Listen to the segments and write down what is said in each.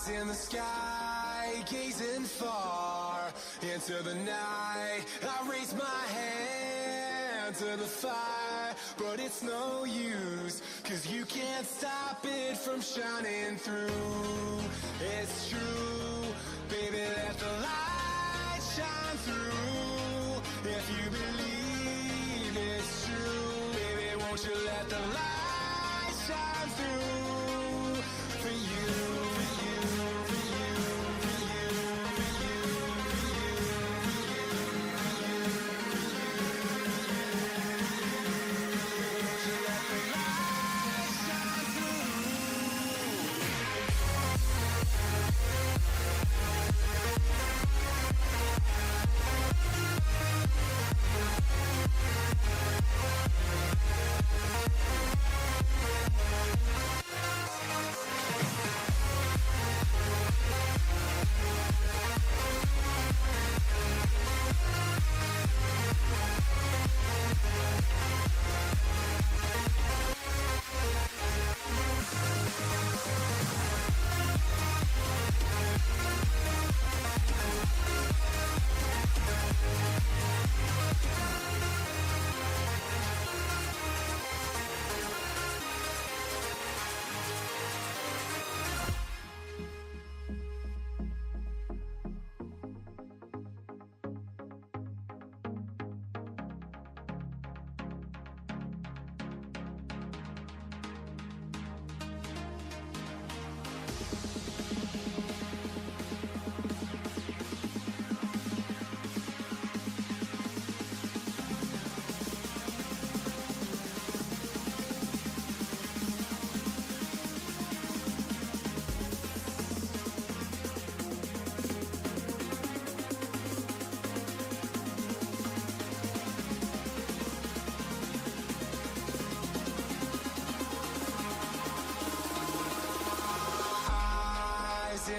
in the sky, gazing far into the night. I raise my hand to the fire, but it's no use, 'cause you can't stop it from shining through. It's true, baby, let the light shine through. If you believe it's true, baby, won't you let the light shine through for you, for you, for you, for you, for you, for you, for you, won't you let the light shine through?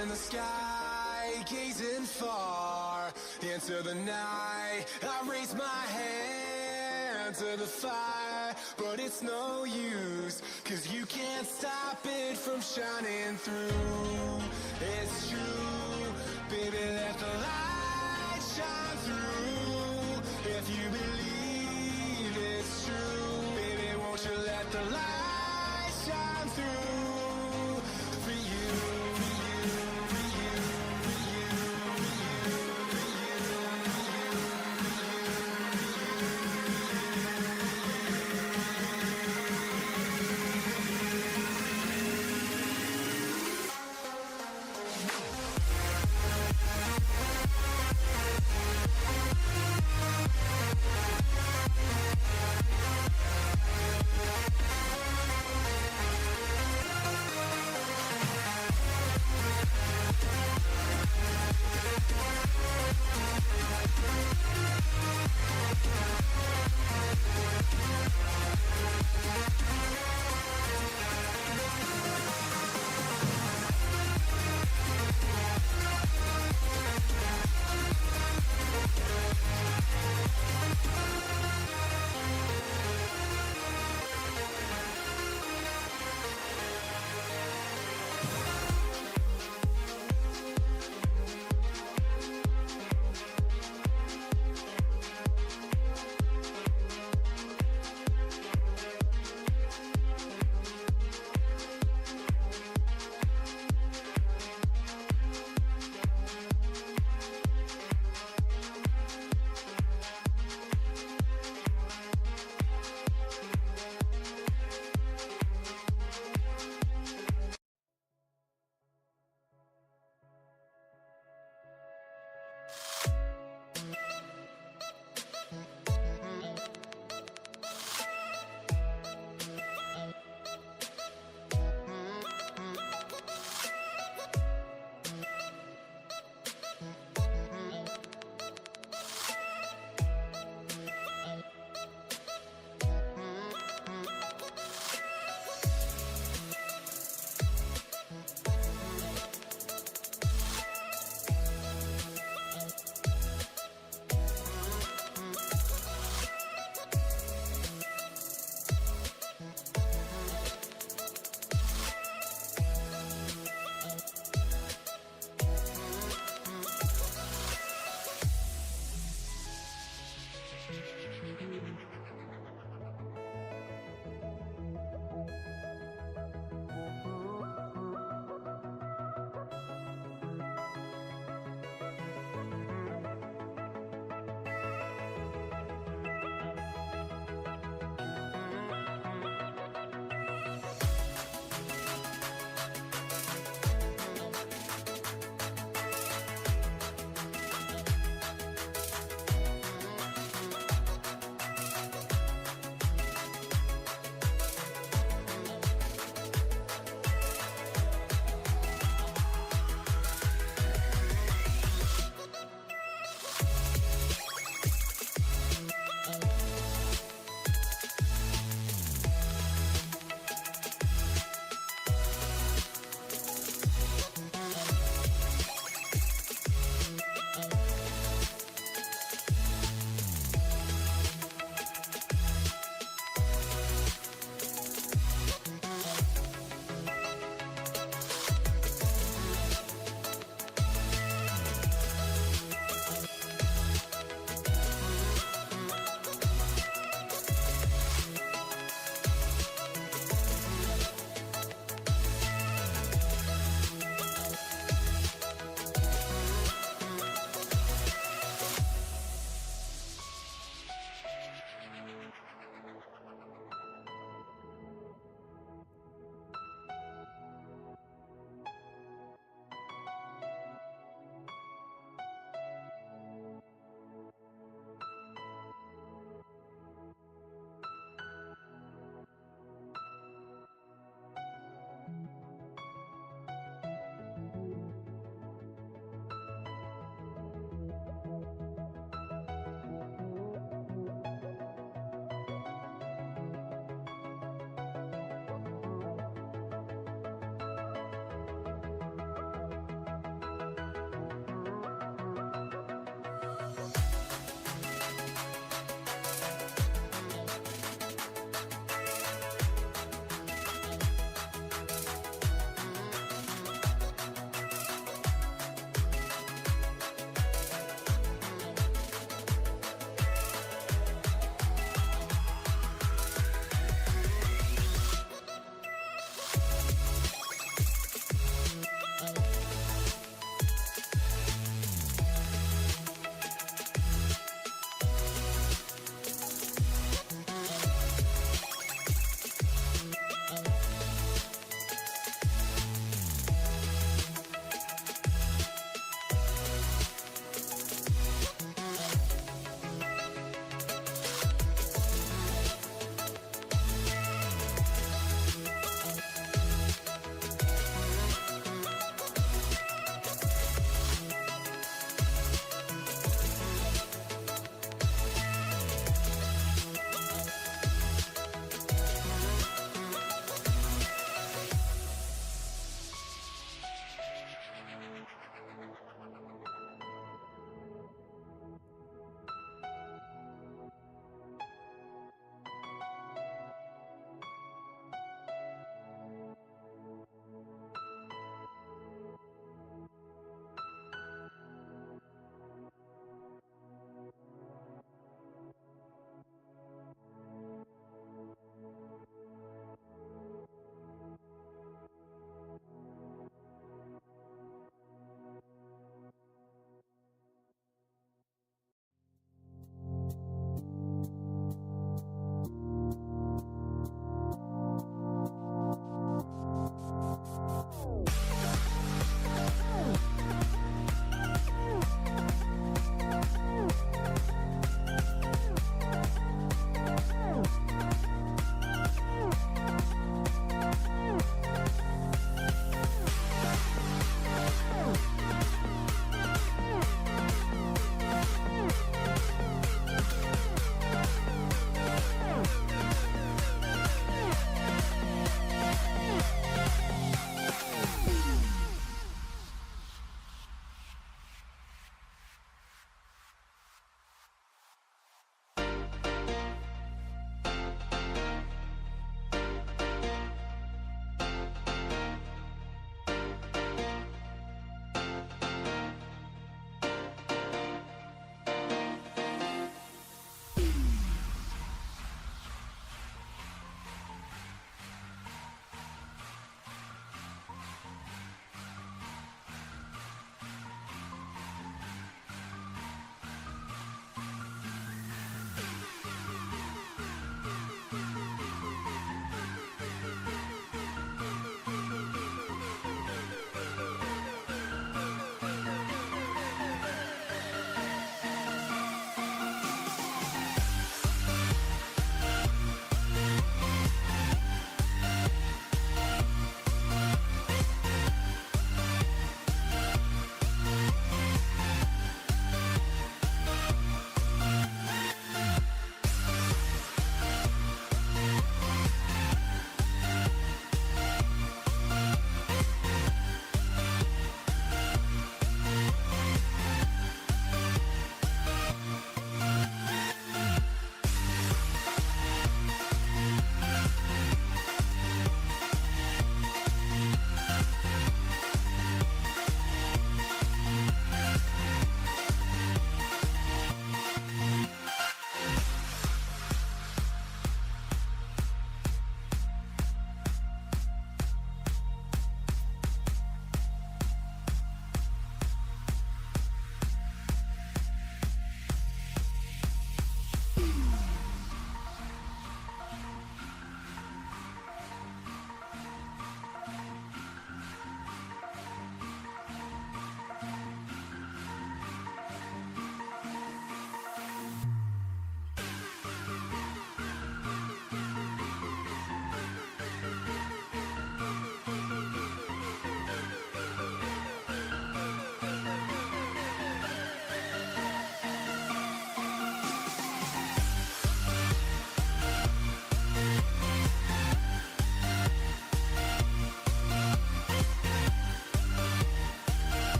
In the sky, gazing far into the night. I raise my hand to the fire, but it's no use, 'cause you can't stop it from shining through. It's true, baby, let the light shine through. If you believe it's true, baby, won't you let the light shine through for you, for you, for you, for you, for you, for you, for you.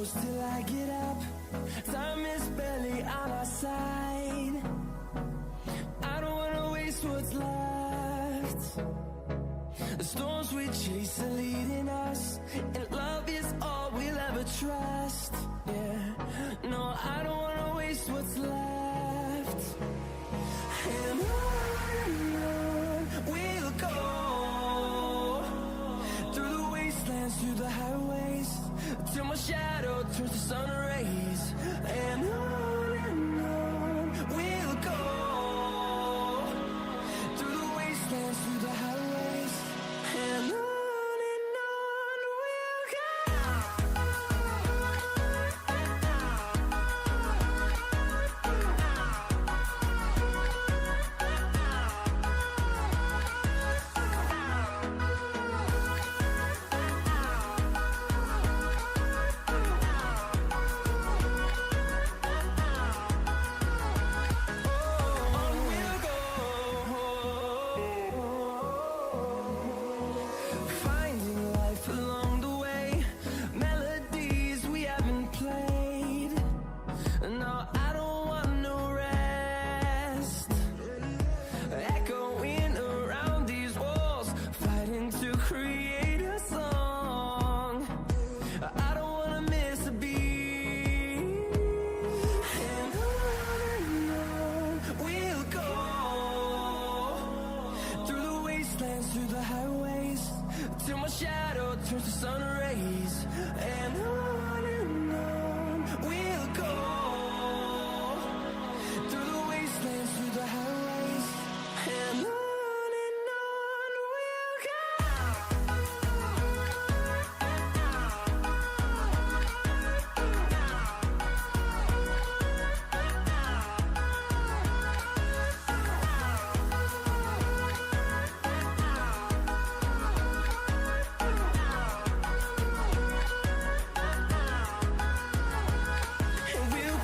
close till I get up. Time is barely on our side. I don't wanna waste what's left. The storms we chase are leading us, and love is all we'll ever trust. Yeah, no, I don't wanna waste what's left. And on we'll go, through the wastelands, through the highways, till my shadow turns to sun rays. And on we'll go, through the wastelands, through the highways, and on we'll go. Through the highways, till my shadow turns to sun rays. And on we'll go, through the wastelands, through the highways, and on we'll go. And we'll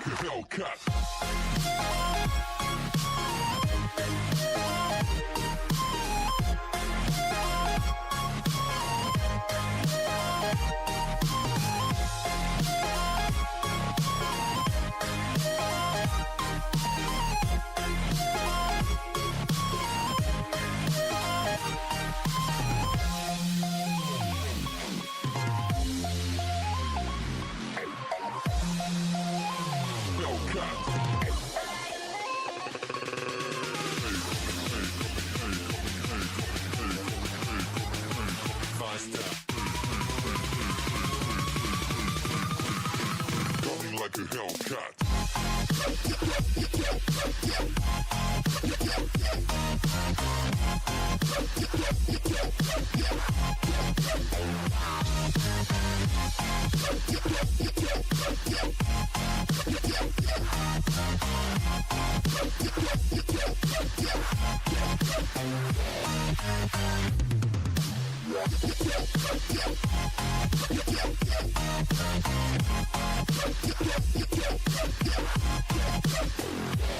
a Hellcat. Like a Hellcat.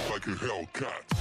Like a Hellcat. Like a Hellcat.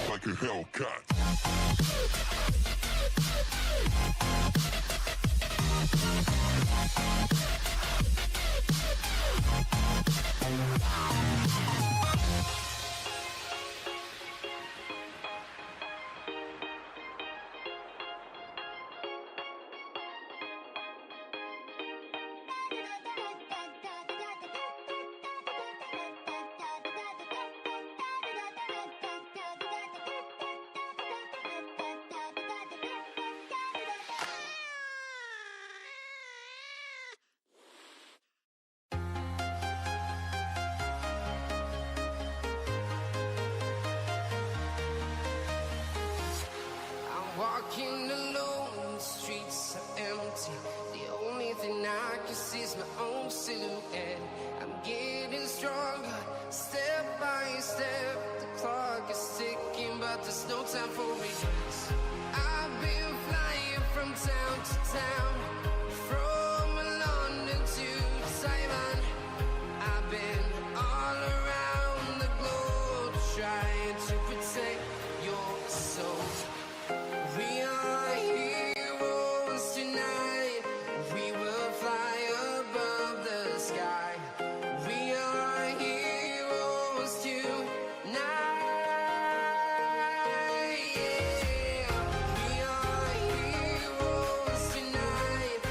Like a Hellcat. Walking alone, the streets are empty. The only thing I can see is my own silhouette. I'm getting stronger, step by step. The clock is ticking, but there's no time for regrets. I've been flying from town to town, from London to Taiwan. I've been all around the globe trying to protect your soul. We are heroes tonight. We will fly above the sky. We are heroes tonight. Yeah. We are heroes tonight.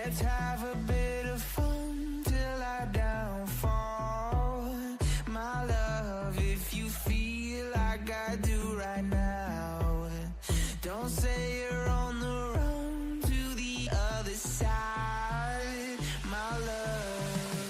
Let's have a bit of fun till I downfall. My love, if you feel like I do right now, don't say you're on the run to the other side, my love.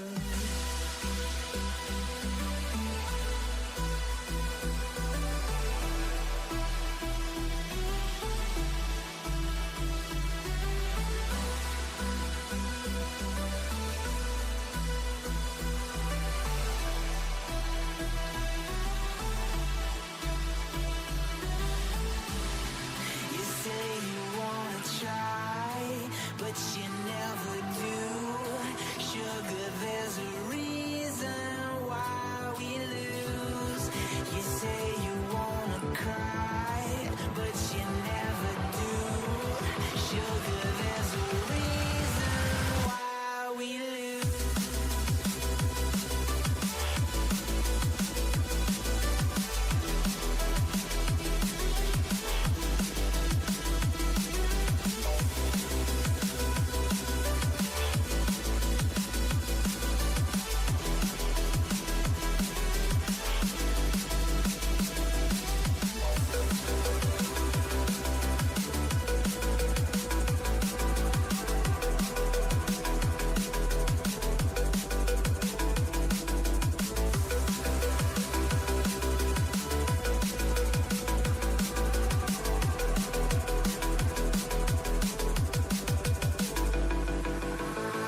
You say you wanna try, but you never do. Sugar, there's a reason why we lose. You say you wanna cry, but you never do. Sugar, there's a reason why we lose.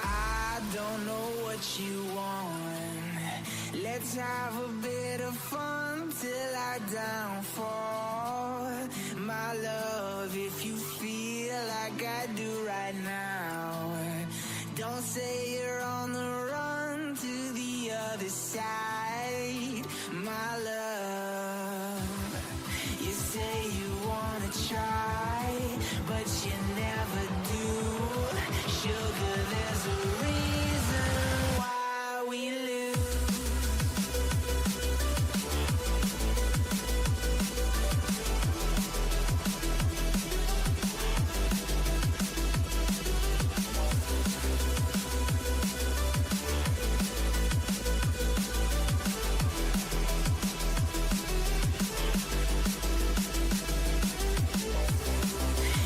I don't know what you want. Let's have a bit of fun till I downfall. My love, if you feel like I do right now, don't say you're on the run to the other side, my love. You say you wanna try, but you never do. Sugar, there's a reason why we lose.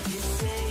You say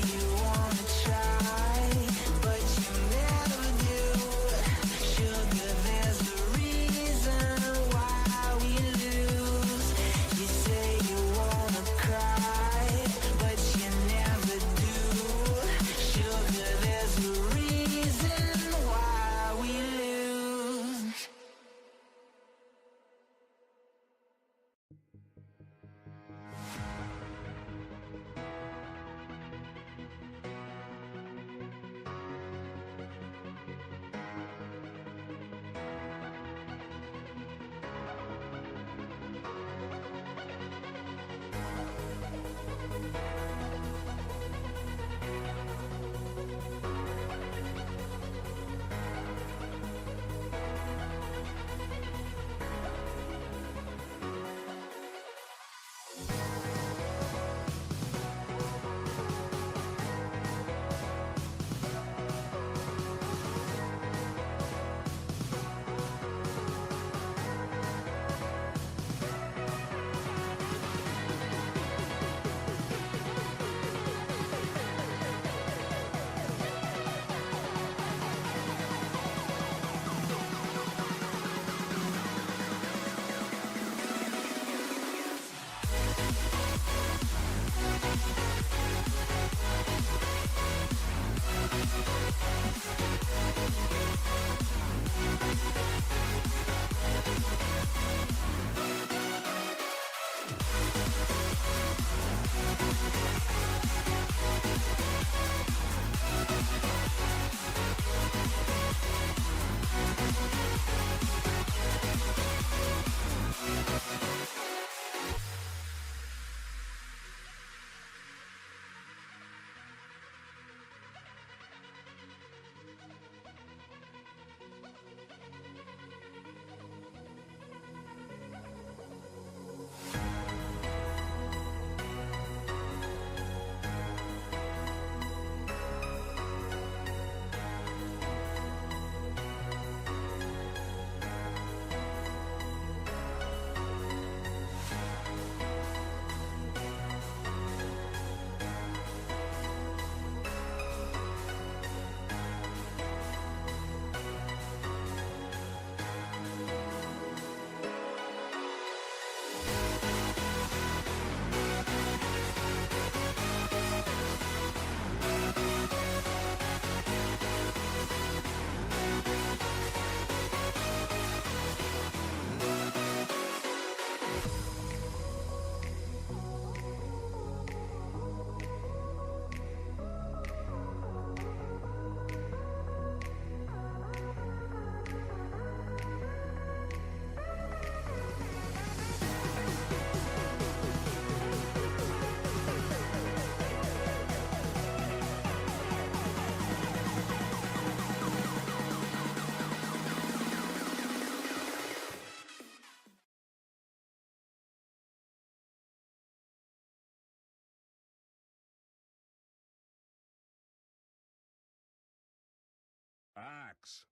axe.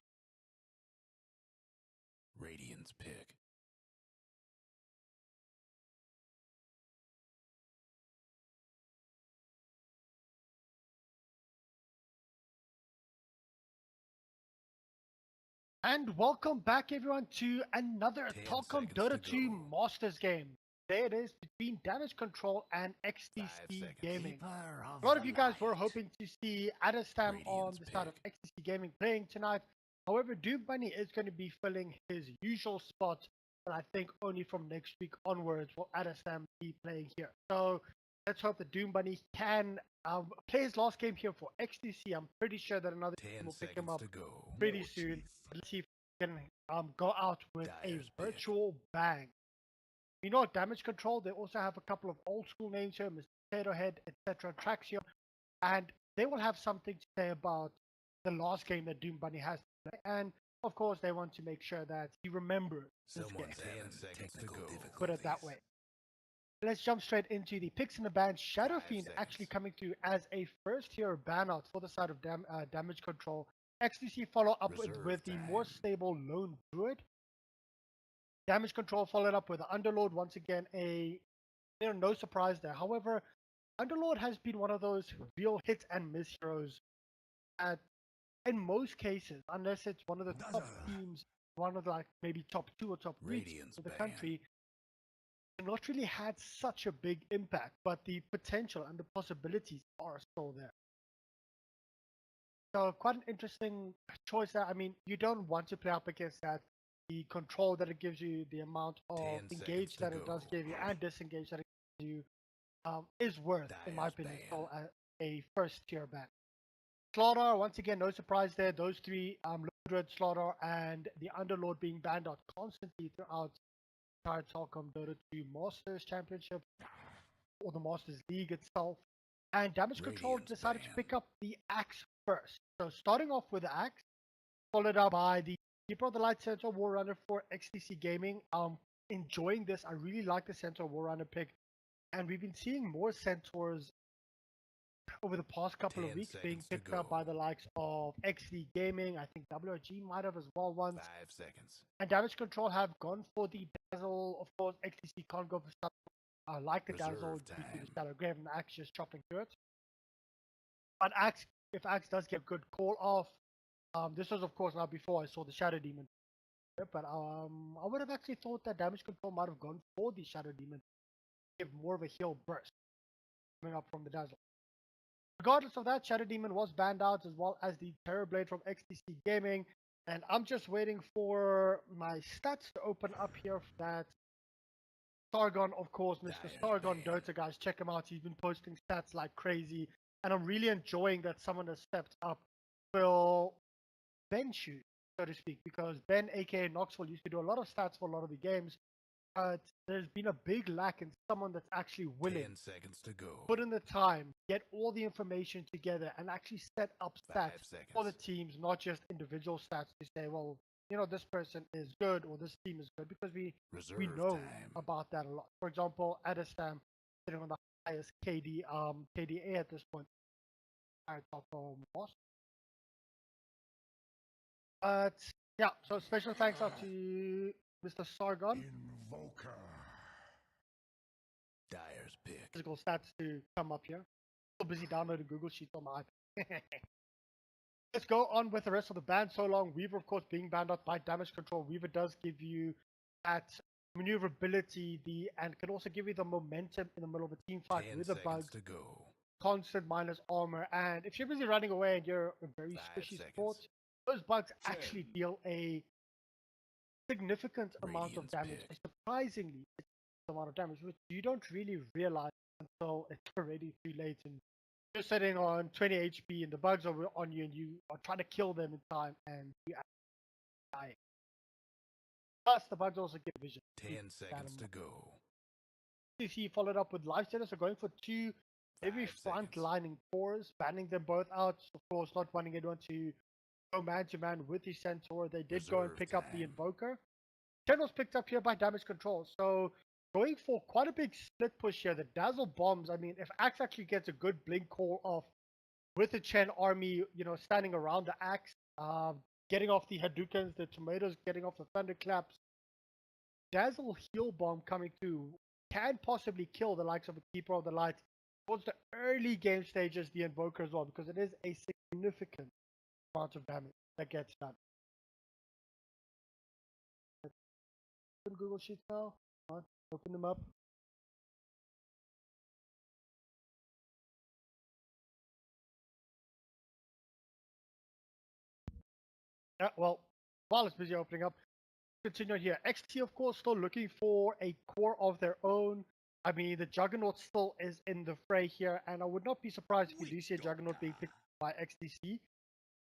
Radiant's pick. And welcome back, everyone, to another 10 Telkom seconds Dota to 2 go. Masters game. Today it is between Damage Control and 5 xTc seconds. Gaming. Keeper A lot of you guys were hoping to see Adestam on Radiant's the side of pick. xTc Gaming playing tonight. However, Doom Bunny is going to be filling his usual spot, but I think only from next week onwards will Adestam be playing here. So let's hope that Doom Bunny can play his last game here for xTc. I'm pretty sure that another 10 team will pick him seconds up to go. pretty soon. Let's see if we can go out with Dyer's a pick. virtual bang. You know, Damage Control, they also have a couple of old school names here, Mr. Potato Head, etc., Traxion, and they will have something to say about the last game that Doom Bunny has to play. And of course, they want to make sure that he remembers this Someone game. 10 seconds to go. Put it that way. Let's jump straight into the picks in the band. Shadow 5 Fiend seconds. actually coming through as a first tier ban out for the side of Damage Control. xTC follow up with the more time. stable Lone Druid. Damage Control followed up with the Underlord. Once again, no surprise there. However, Underlord has been one of those real hit and miss heroes at, in most cases, unless it's one of the top teams, one of the, like maybe top 2 or top 3 Radiant's of the ban. country, not really had such a big impact, but the potential and the possibilities are still there. So quite an interesting choice there. I mean, you don't want to play up against that. The control that it gives you, the amount of 10 engage seconds to that it does go. give you, and disengage that it gives you, is worth, in my Dyer's opinion, ban. still a first tier ban. Slaughter, once again, no surprise there. Those three, Lord, Slaughter, and the Underlord being banned out constantly throughout the entire Telkom Dota 2 Masters Championship or the Masters League itself. And Damage Control Radiant's decided to ban. pick up the Axe first. So starting off with the Axe, followed up by the Keeper of the Light Centaur War Runner for xTc Gaming. Enjoying this. I really like the Centaur War Runner pick. And we've been seeing more Centaurs over the past couple of 10 weeks being seconds to picked up by go. the likes of XD Gaming. I think WRG might have as well once. 5 seconds. And Damage Control have gone for the Dazzle. Of course, xTc can't go for stuff like the Dazzle Reserve due to the time. Shadow Grave and Axe just chopping through it. But Axe, if Axe does get a good call off, this was of course now before I saw the Shadow Demon. But I would have actually thought that Damage Control might have gone for the Shadow Demon to give more of a heal burst coming up from the Dazzle. Regardless of that, Shadow Demon was banned out as well as the Terror Blade from xTc Gaming. And I'm just waiting for my stats to open up here for that. Sargon, of course, Mr. Dyer's Sargon ban. Dota, guys, check him out. He's been posting stats like crazy. And I'm really enjoying that someone has stepped up, will bench you, so to speak, because Ben, aka Knoxville, used to do a lot of stats for a lot of the games. But there's been a big lack in someone that's actually willing 10 seconds to go. put in the time, get all the information together, and actually set up 5 stats seconds. for the teams, not just individual stats to say, well, you know, this person is good or this team is good, because we Reserve know time. about that a lot. For example, Adestam sitting on the highest KDA at this point. I talk for most. But yeah, so special thanks out to Mr. Sargon. Invoker. Dyer's pick. Physical stats to come up here. So busy downloading Google Sheets on my iPad. Let's go on with the rest of the ban. So long. Weaver, of course, being banned out by Damage Control. Weaver does give you that maneuverability, and can also give you the momentum in the middle of a team fight 10 with the seconds bugs. to go. Constant minus armor. And if you're busy running away and you're a very 5 squishy seconds. sport, those bugs 10. actually deal a significant amount of Radiant's damage. pick. A surprisingly amount of damage, which you don't really realize until it's already too late and you're sitting on 20 HP and the bugs are on you and you are trying to kill them in time and you actually die. Plus, the bugs also get vision. 10 seconds to go. He followed up with life status, so going for two heavy 5 front seconds. lining cores, banning them both out. Of course, not wanting anyone to go man to man with the Centaur. They did go and Reserve pick up the time. Invoker. 10 was picked up here by Damage Control. So going for quite a big split push here. The Dazzle Bombs, I mean, if Axe actually gets a good blink call off with the Chen army, you know, standing around the Axe, getting off the Hadoukens, the Tomatoes getting off the Thunderclaps. Dazzle Heal Bomb coming through can possibly kill the likes of a Keeper of the Light towards the early game stages, the Invoker as well, because it is a significant amount of damage that gets done. Google Sheets now. Come on, open them up. Well, while it's busy opening up, continue here. XT, of course, still looking for a core of their own. I mean, the Juggernaut still is in the fray here, and I would not be surprised if we do see a Juggernaut being picked by XTC.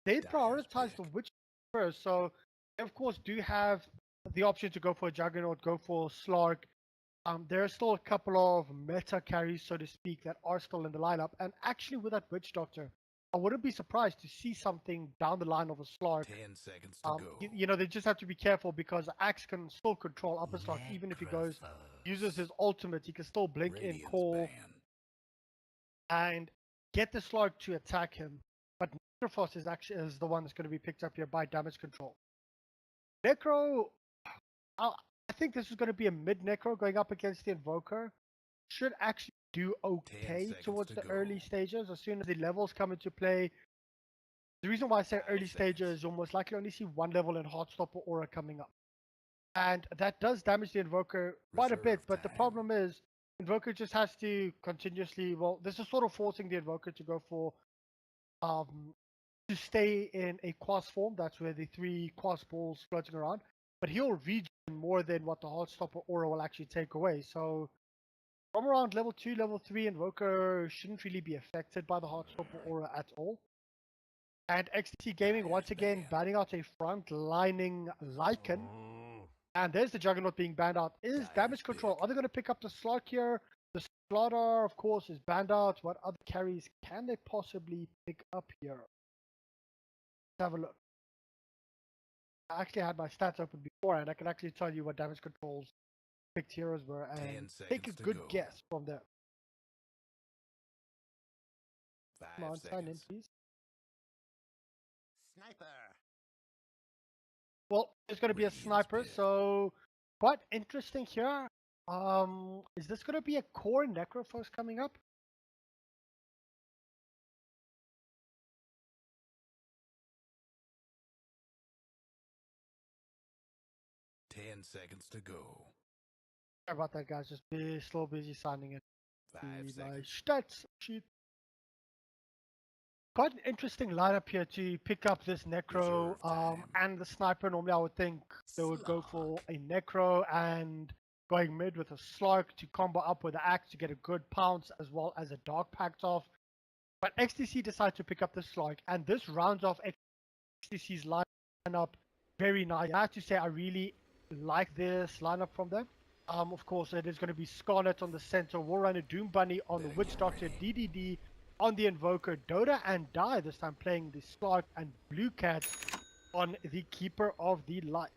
They prioritize the Witch first, so they, of course, do have the option to go for a Juggernaut, go for Slark. There are still a couple of meta carries, so to speak, that are still in the lineup, and actually with that Witch Doctor, I wouldn't be surprised to see something down the line of a Slark. 10 seconds to go. You know, they just have to be careful because Axe can still control upper Slark, even if he goes, uses his ultimate, he can still blink in call and get the Slark to attack him. But Necrophos is the one that's going to be picked up here by damage control. Necro, I think this is going to be a mid Necro going up against the Invoker. Should actually do okay towards the early stages. As soon as the levels come into play, the reason why I say early stages is you'll most likely only see one level in Heartstopper Aura coming up. And that does damage the Invoker quite a bit, but the problem is Invoker just has to continuously, well, this is sort of forcing the Invoker to go for, to stay in a Quas form. That's where the 3 Quas balls floating around. But he'll regen more than what the Heartstopper Aura will actually take away. So from around level 2, level 3, Invoker shouldn't really be affected by the Heartstopper Aura at all. And XTC Gaming, once again, banning out a front-lining Lycan. And there's the Juggernaut being banned out. Is damage control. Are they going to pick up the Slark here? The Slaughter, of course, is banned out. What other carries can they possibly pick up here? Let's have a look. I actually had my stats open before, and I can actually tell you what damage controls picked heroes were, and take a good guess from there. Come on, sign in, please. Sniper. Well, there's going to be a sniper, so quite interesting here. Is this going to be a core Necrophos coming up? Ten seconds to go. Sorry about that, guys. Just slow, busy signing it. 5 seconds. Stats sheet. Quite an interesting lineup here to pick up this Necro and the Sniper. Normally I would think they would go for a Necro and going mid with a Slark to combo up with the Axe to get a good pounce as well as a Dark Pact off. But XTC decided to pick up the Slark, and this rounds off XTC's lineup very nice. I have to say I really like this lineup from them. Of course, it is going to be Scarlet on the center. We'll run a Doom Bunny on the Witch Doctor, DDD on the Invoker, Dota and Die, this time playing the Slark, and Blue Cat on the Keeper of the Light.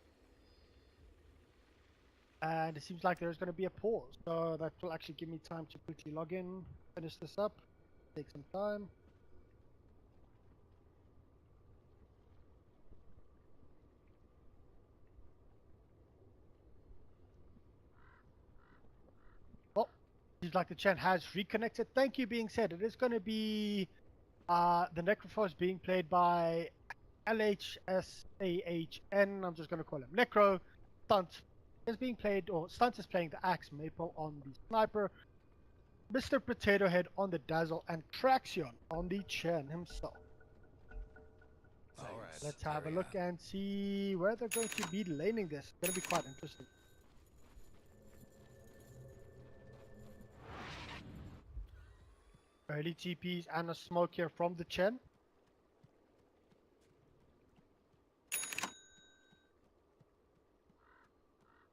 And it seems like there's going to be a pause, so that will actually give me time to quickly log in, finish this up, take some time. Well, seems like the chat has reconnected. Thank you being said. It is going to be the Necrophos being played by LHSAHN. I'm just going to call him Necro. Stunt is being played, or Stunt is playing the Axe, Maple on the Sniper, Mr. Potato Head on the Dazzle, and Traxion on the Chen himself. Alright, let's have a look and see where they're going to be laning this. It's going to be quite interesting. Early TPs and a smoke here from the Chen.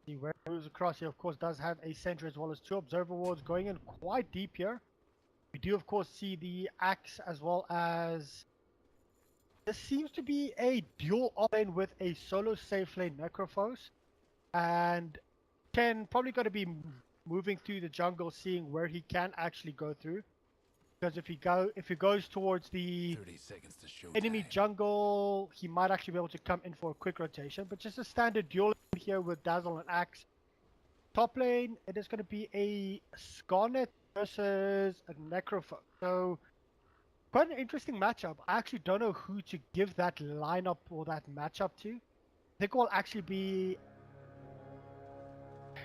See where it moves across here, of course, does have a sentry as well as 2 observer wards going in quite deep here. We do, of course, see the Axe as well as... This seems to be a dual op-lane with a solo safe lane Necrophos. And Chen probably going to be moving through the jungle, seeing where he can actually go through. because if he goes towards the 30 seconds to show enemy jungle, he might actually be able to come in for a quick rotation. But just a standard duel here with Dazzle and Axe. Top lane, it is going to be a Skarnet versus a Necrophone. So quite an interesting matchup. I actually don't know who to give that lineup or that matchup to. I think it will actually be.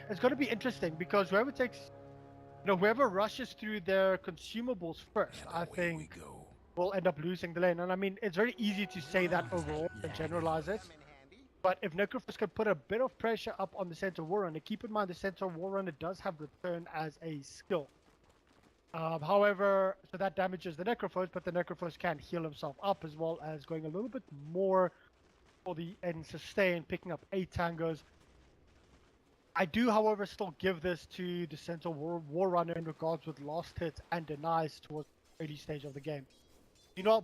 It's going to be interesting because whoever takes, whoever rushes through their consumables first, I think will end up losing the lane. And I mean, it's very easy to say that overall and generalize it. But if Necrophos can put a bit of pressure up on the Centaur Warrunner, keep in mind the Centaur Warrunner does have return as a skill. However, so that damages the Necrophos, but the Necrophos can heal himself up as well as going a little bit more for the end sustain, picking up 8 tangos. I do, however, still give this to the Centaur Warrunner in regards with lost hits and denies towards the early stage of the game.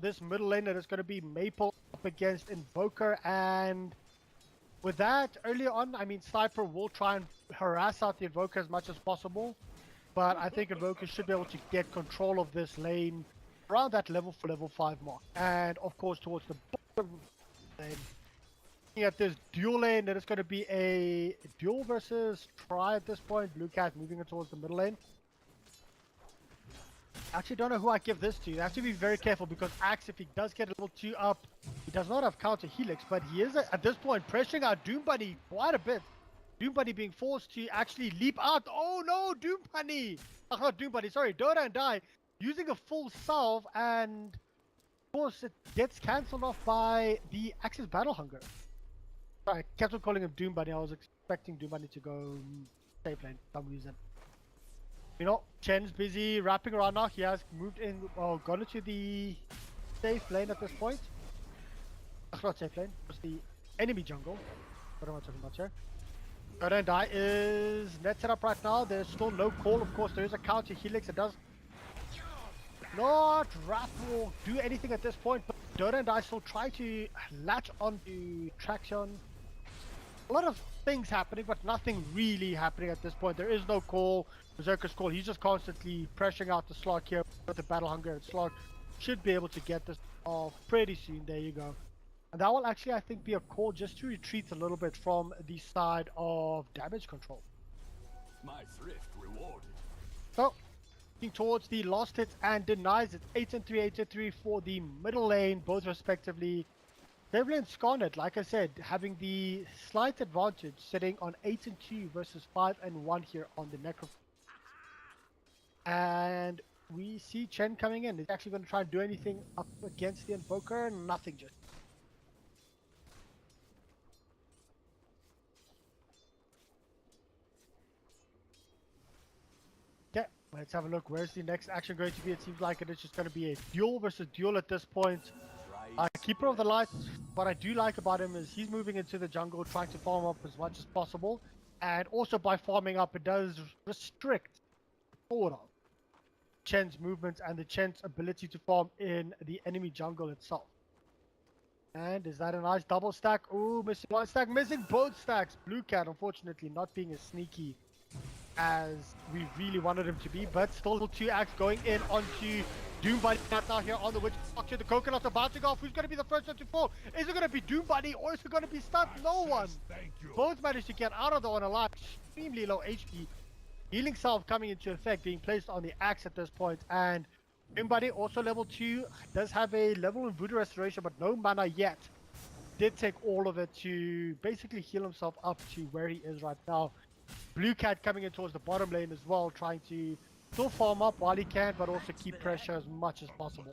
This middle lane that is going to be Maple up against Invoker, and with that, earlier on, I mean, Sniper will try and harass out the Invoker as much as possible, but I think Invoker should be able to get control of this lane around that level 5 mark. And of course, towards the bottom lane, looking at this dual lane, that is going to be a duel versus try at this point. Blue Cat moving it towards the middle lane. I actually don't know who I give this to. You have to be very careful because Axe, if he does get a level 2 up, he does not have counter Helix, but he is at this point pressuring out Doom Bunny quite a bit. Doom Bunny being forced to actually leap out. Oh no, Doom Bunny! Oh, not Doom Bunny, sorry, Dota and Die using a full salve, and of course it gets cancelled off by the Axe's Battle Hunger. Sorry, I kept on calling him Doom Bunny. I was expecting Doom Bunny to go safe lane for some reason. Chen's busy wrapping around now. He has moved in, gone into the safe lane at this point. Not safe lane, it's the enemy jungle. What am I talking about here? Dota and Die is net set up right now. There's still no call, of course. There is a counter Helix. It does not wrap or do anything at this point, but Dota and Die still try to latch onto Traction. A lot of things happening, but nothing really happening at this point. There is no call, Berserker's call. He's just constantly pressuring out the slot here with the Battle Hunger, and slot should be able to get this off pretty soon. There you go. And that will actually, I think, be a call just to retreat a little bit from the side of damage control. My thrift rewarded. So, looking towards the lost hits and denies. It's 8 and 3, 8 and 3 for the middle lane, both respectively. Devlin and Skarnet, like I said, having the slight advantage, sitting on 8 and 2 versus 5 and 1 here on the Necrophone. And we see Chen coming in. He's actually going to try and do anything up against the Invoker. Nothing just. Okay, let's have a look. Where's the next action going to be? It seems like it is just going to be a duel versus duel at this point. Keeper of the Light, what I do like about him is he's moving into the jungle, trying to farm up as much as possible. And also by farming up, it does restrict forward of Chen's movements and the Chen's ability to farm in the enemy jungle itself. And is that a nice double stack? Ooh, missing one stack, missing both stacks. Blue Cat, unfortunately, not being as sneaky as we really wanted him to be, but still 2 acts going in onto Doom Bunny right now here on the witch structure. The coconuts are bouncing off. Who's going to be the first one to fall? Is it going to be Doom Bunny or is it going to be stunned? No one. Both managed to get out of the one alive. Extremely low HP. Healing Salve coming into effect, being placed on the axe at this point. And Doom Bunny, also level 2, does have a level in Voodoo Restoration, but no mana yet. Did take all of it to basically heal himself up to where he is right now. Blue Cat coming in towards the bottom lane as well, trying to still farm up while he can, but also keep pressure as much as possible.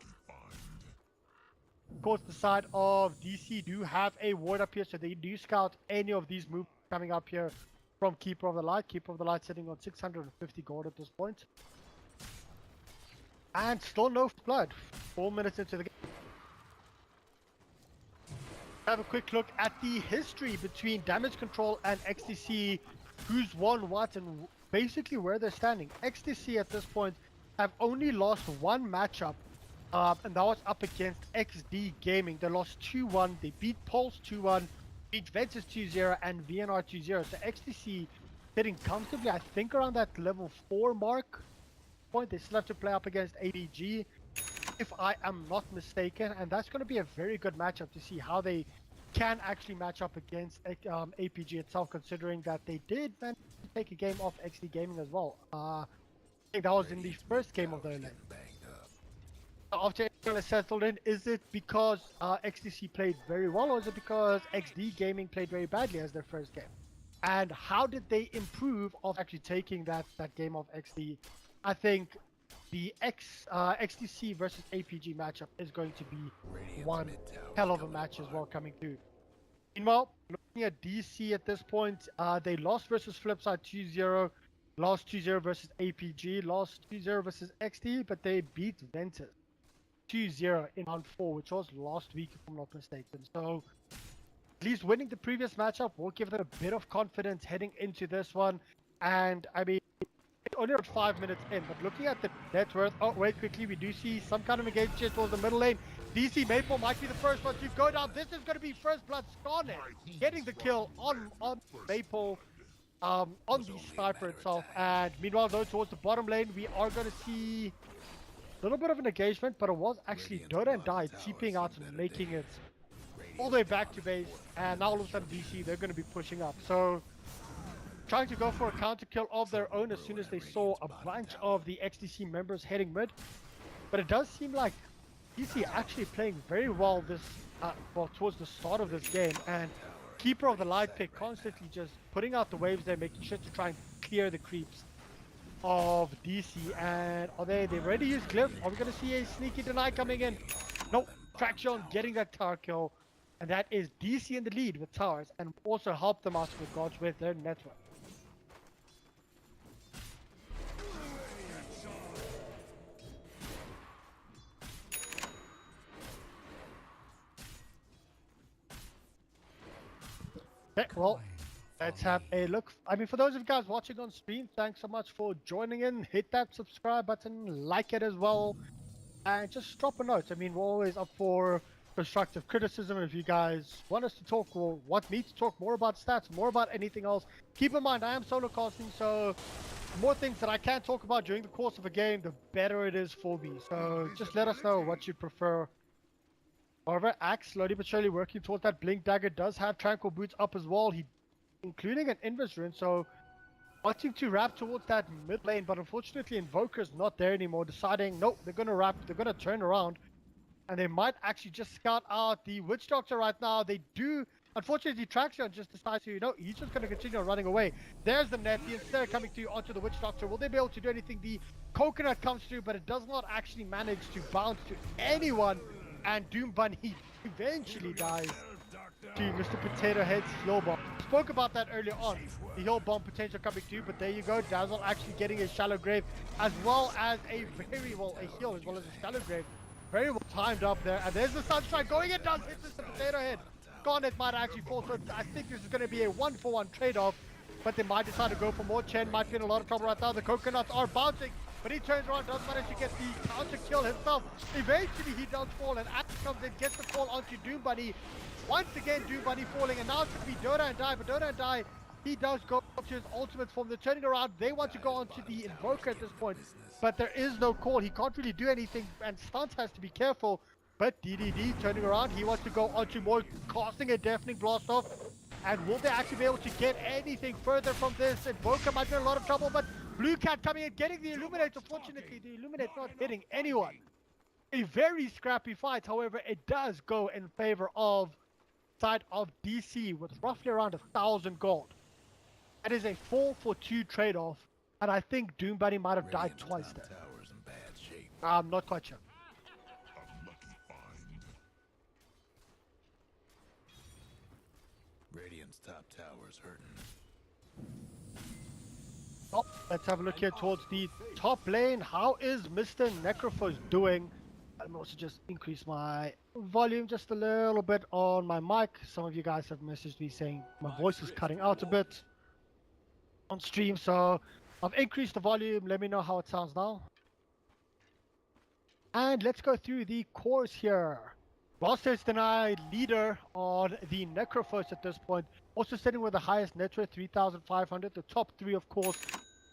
Of course, the side of DC do have a ward up here, so they do scout any of these moves coming up here from Keeper of the Light. Keeper of the Light sitting on 650 gold at this point. And still no blood. 4 minutes into the game. Have a quick look at the history between Damage Control and xTc. Who's won what and basically where they're standing. xTc at this point have only lost one matchup, and that was up against XD Gaming. They lost 2-1. They beat Pulse 2-1, beat Ventus 2-0, and VNR 2-0. So xTc sitting comfortably, I think, around that level 4 mark. point. They still have to play up against ADG, if I am not mistaken, and that's going to be a very good matchup to see how they can actually match up against APG itself, considering that they did manage to take a game off XD Gaming as well. I think that was in the first game of the lane. After everyone has settled in, is it because XTC played very well, or is it because XD Gaming played very badly as their first game? And how did they improve of actually taking that game of XD? I think the XTC versus APG matchup is going to be one hell of a match as well coming through. Meanwhile, looking at DC at this point, they lost versus Flipside 2-0, lost 2-0 versus APG, lost 2-0 versus XD, but they beat Ventus 2-0 in round 4, which was last week if I'm not mistaken. So at least winning the previous matchup will give them a bit of confidence heading into this one. And I mean, it's only 5 minutes in, but looking at the net worth, oh wait, quickly, we do see some kind of engagement towards the middle lane. DC Maple might be the first one to go down. This is going to be first blood. Scarnet getting the kill on Maple, on the sniper itself. And meanwhile, though, towards the bottom lane, we are going to see a little bit of an engagement, but it was actually Dota and Die TPing out and making it all the way back to base. And now all of a sudden DC, they're going to be pushing up. So trying to go for a counter kill of their own as soon as they saw a bunch of the XTC members heading mid. But it does seem like DC actually playing very well this well towards the start of this game, and Keeper of the Light pick constantly just putting out the waves there, making sure to try and clear the creeps of DC. And are they've already used Glyph? Are we going to see a sneaky deny coming in? No, Traction getting that tower kill, and that is DC in the lead with towers, and also help them out with regards with their network. Okay, well, let's have a look. I mean, for those of you guys watching on stream, thanks so much for joining in. Hit that subscribe button, like it as well, and just drop a note. I mean, we're always up for constructive criticism. If you guys want us to talk or want me to talk more about stats, more about anything else, keep in mind I am solo casting, so the more things that I can talk about during the course of a game, the better it is for me. So just let us know what you prefer. However, Axe slowly but surely working towards that Blink Dagger, does have Tranquil Boots up as well, including an Invis Rune, so wanting to wrap towards that mid lane, but unfortunately Invoker's not there anymore, deciding, nope, they're going to wrap, they're going to turn around, and they might actually just scout out the Witch Doctor right now. They do, unfortunately, Traxion just decides to, he's just going to continue running away. There's the net, the Ensnare coming through onto the Witch Doctor. Will they be able to do anything? The Coconut comes through, but it does not actually manage to bounce to anyone. And Doom Bunny eventually dies to Mr. Potato Head's heal bomb. Spoke about that earlier on, the heal bomb potential coming through, but there you go, Dazzle actually getting a shallow grave, as well as a heal, as well as a shallow grave. Very well timed up there, and there's the Sunshine going, it does hit Mr. Potato Head. Garnet might actually fall, so I think this is going to be a 1-for-1 trade-off, but they might decide to go for more. Chen might be in a lot of trouble right now. The Coconuts are bouncing, but he turns around, does manage to get the counter kill himself. Eventually he does fall, and Axe comes in, gets the call onto Doom Bunny. Once again, Doom Bunny falling, and now it's going to be Dota and Die, but Dota and Die, he does go to his ultimate form. They're turning around, they want to go onto the Invoker at this point, but there is no call. He can't really do anything, and Stunt has to be careful. But DDD turning around, he wants to go onto more, casting a Deafening Blast off. And will they actually be able to get anything further from this? Invoker might be in a lot of trouble, but Blue Cat coming in, getting the Illuminate. Unfortunately, the Illuminate not hitting anyone. A very scrappy fight, however, it does go in favor of side of DC with roughly around 1,000 gold. That is a 4-for-2 trade-off, and I think Doom Bunny might have died twice there. I'm not quite sure. Radiant's top tower's hurting. Oh, let's have a look here towards the top lane. How is Mr. Necrophos doing? Let me also just increase my volume just a little bit on my mic. Some of you guys have messaged me saying my voice is cutting out a bit on stream, so I've increased the volume. Let me know how it sounds now. And let's go through the cores here. Rosters denied leader on the Necrophos at this point. Also sitting with the highest net worth, 3,500. The top three, of course,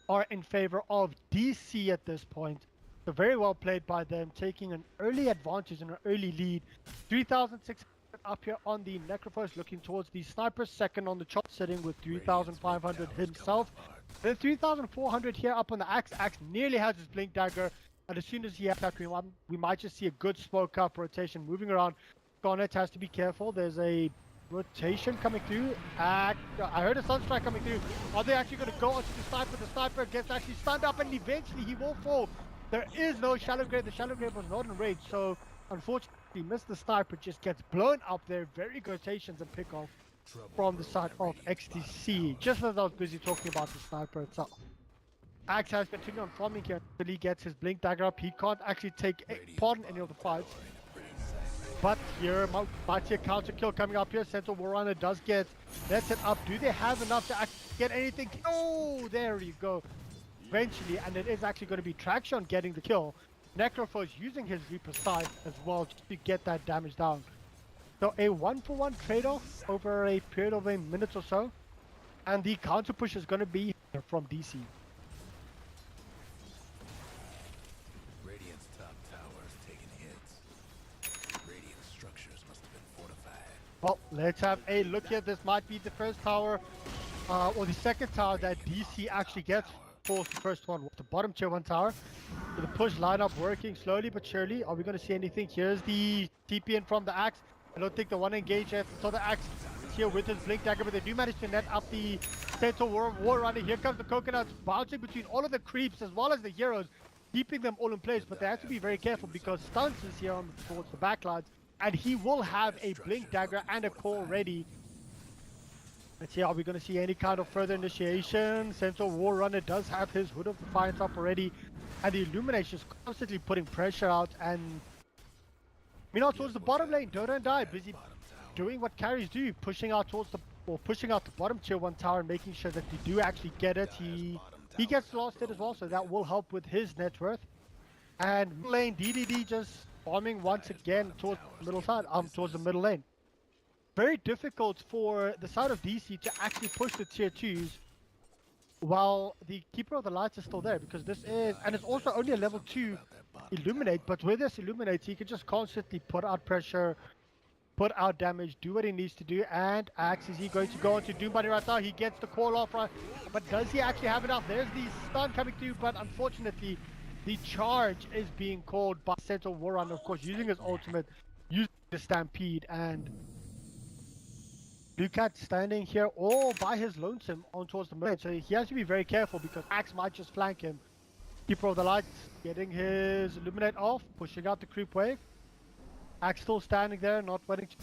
are in favor of DC at this point. So very well played by them, taking an early advantage and an early lead. 3,600 up here on the Necrophos, looking towards the Sniper, second on the chart, sitting with 3,500 himself. Then 3,400 here up on the Axe. Axe nearly has his Blink Dagger, and as soon as he has that, we might just see a good smoke up rotation moving around. Garnet has to be careful. There's a rotation coming through. I heard a Sunstrike coming through. Are they actually going to go onto the Sniper? The Sniper gets actually stunned up, and eventually he will fall. There is no Shallow Grave. The Shallow Grave was not in range, so unfortunately missed the Sniper, just gets blown up there. Very good rotations and pick off from the side of xTc, just as I was busy talking about the Sniper itself. Axe has continued on farming here until he gets his Blink Dagger up. He can't actually take part in any of the fights. But here might see a counter kill coming up here. Central Warrunner does get netted up. Do they have enough to actually get anything? Oh, there you go. Eventually, and it is actually going to be Traction getting the kill. Necrophos using his Reaper Scythe as well to get that damage down. So a 1-for-1 trade-off over a period of a minute or so. And the counter push is going to be from DC. Radiant's top tower's taking hits. Radiant structures must have been fortified. Well, let's have a look here. This might be the first tower, or the second tower that DC actually gets. Of course, the first one was the bottom tier 1 tower. So the push lineup working slowly but surely. Are we going to see anything? Here's the TP in from the Axe. I don't think they want to engage it. So the Axe is here with his Blink Dagger, but they do manage to net up the Central War Runner. Here comes the Coconuts, bouncing between all of the creeps as well as the heroes, keeping them all in place. But they have to be very careful because Stunts is here on towards the backlines, and he will have a Blink Dagger and a Call ready. Let's see, are we going to see any kind of further initiation? Central War Runner does have his Hood of Defiance up already, and the Illumination is constantly putting pressure out. And meanwhile, towards the bottom lane, Dota and Die busy doing what carries do, pushing out towards the bottom tier 1 tower and making sure that they do actually get it. He gets the last hit as well, so that will help with his net worth. And middle lane, DDD just farming once again towards the middle side, towards the middle lane. Very difficult for the side of DC to actually push the tier 2s while the Keeper of the Lights is still there, because this is, and it's also only a level 2 Illuminate, but with this Illuminate he can just constantly put out pressure, put out damage, do what he needs to do. And Axe, is he going to go into Doombuddy right now? He gets the call off, right? But does he actually have enough? There's the stun coming through, but unfortunately the charge is being called by Central Warrunner, of course, using his ultimate, using the Stampede. And Blue Cat standing here all by his lonesome on towards the middle, so he has to be very careful because Axe might just flank him. Keeper of the Lights getting his Illuminate off, pushing out the creep wave. Axe still standing there, not wanting to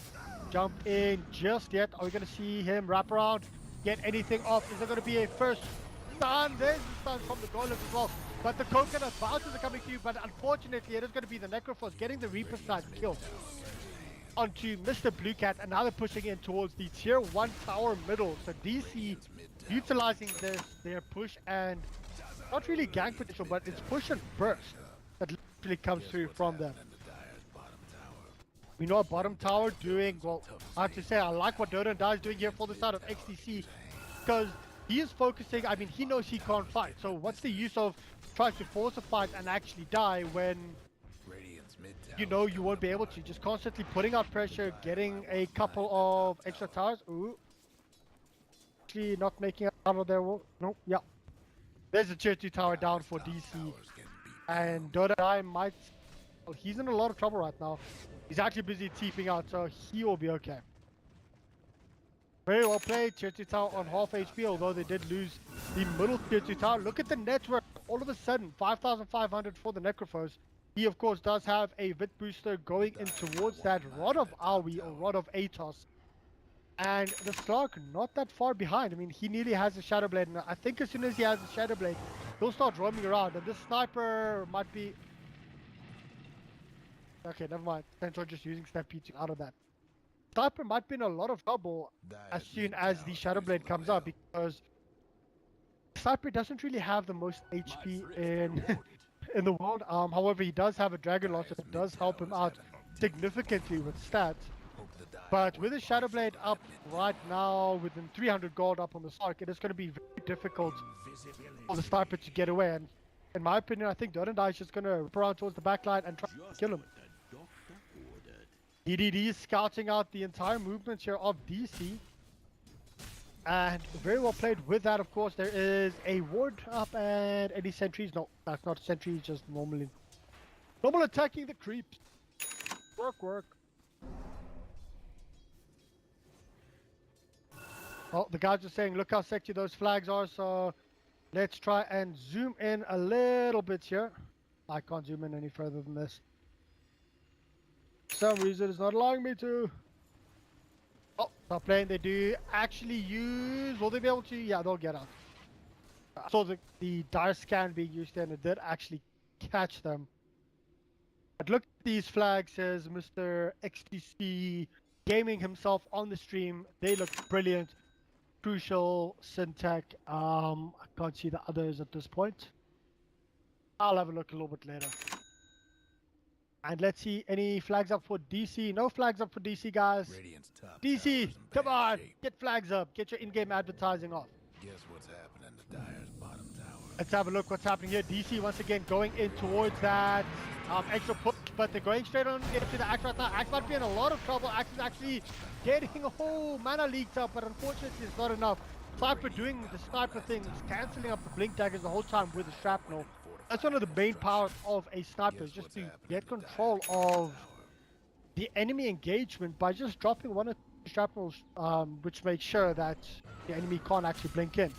jump in just yet. Are we going to see him wrap around, get anything off? Is there going to be a first stun? There's the stun from the Golem as well. But the Coconut bounces are coming through, but unfortunately it is going to be the Necrophos getting the Reaper side kill onto Mr. Blue Cat, and now they're pushing in towards the tier 1 tower middle. So DC utilizing their push, and not really gank potential, but it's push and burst that literally comes through from them. We know a bottom tower doing, well, I have to say I like what Dota and Die is doing here for the side of xTc, because he is focusing. I mean, he knows he can't fight, so what's the use of trying to force a fight and actually die when you know you won't be able to? Just constantly putting out pressure, getting a couple of extra towers. Ooh, actually not making it out of there. No, yeah, there's a tier 2 tower down for DC, and Dota I might, well, he's in a lot of trouble right now. He's actually busy TPing out, so he will be okay. Very well played. Tier 2 tower on half HP, although they did lose the middle tier 2 tower. Look at the network. All of a sudden, 5,500 for the Necrophos. He, of course, does have a Vit booster going in towards that Rod of Aoi or Rod of Atos. And the Slark not that far behind. I mean, he nearly has a Shadow Blade. And I think as soon as he has a Shadow Blade, he'll start roaming around. And this Sniper might be... Okay, never mind. Central just using Stampede out of that. Sniper might be in a lot of trouble as soon as the Shadow Blade comes up, because Sniper doesn't really have the most HP in the world. However, he does have a Dragon Launcher that does help him out significantly with stats. dire But with the were Shadow also Blade up right now, within 300 gold up on the Sark, it is going to be very difficult for the sniper to get away. And in my opinion, I think Dodendai is just going to rip around towards the back line and try to kill him. DDD is scouting out the entire movement here of DC. And very well played with that, of course. There is a ward up and any sentries. No, that's not sentries, just normal attacking the creeps. Work. Oh, the guys are saying, look how sexy those flags are. So let's try and zoom in a little bit here. I can't zoom in any further than this. For some reason, it's not allowing me to. Oh, stop playing. They do actually use. Will they be able to? Yeah, they'll get out. I saw the dire scan being used there, and it did actually catch them. But look at these flags, says Mr. xTc gaming himself on the stream. They look brilliant. Crucial, Syntech. I can't see the others at this point. I'll have a look a little bit later. And let's see any flags up for DC. No flags up for DC, guys. Radiant's top DC, tower's in come bad on, shape. get flags up. Get your in-game advertising off. Guess what's happening to Dire's bottom tower? Let's have a look what's happening here. DC once again going in towards that extra push, but they're going straight on into the Axe right now. Axe might be in a lot of trouble. Axe is actually getting a whole mana leaked up, but unfortunately it's not enough. Sniper doing the sniper thing, cancelling up the blink daggers the whole time with the shrapnel. That's one of the main powers of a sniper, is just to get control of the enemy engagement by just dropping one or two shrapnels, which makes sure that the enemy can't actually blink in.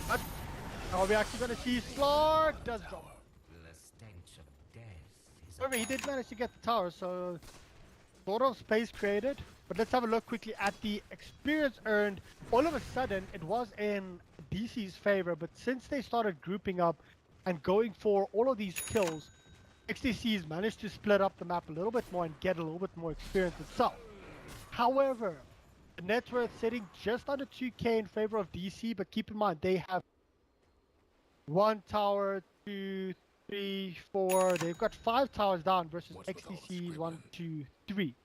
But are we actually going to see Slark does drop? However, he did manage to get the tower, so sort of space created. But let's have a look quickly at the experience earned. All of a sudden, it was in DC's favor, but since they started grouping up and going for all of these kills, xTc's managed to split up the map a little bit more and get a little bit more experience itself. However, the net worth sitting just under 2k in favor of DC, but keep in mind they have 1 tower, 2, 3, 4. They've got 5 towers down versus xTc's 1, 2, 3.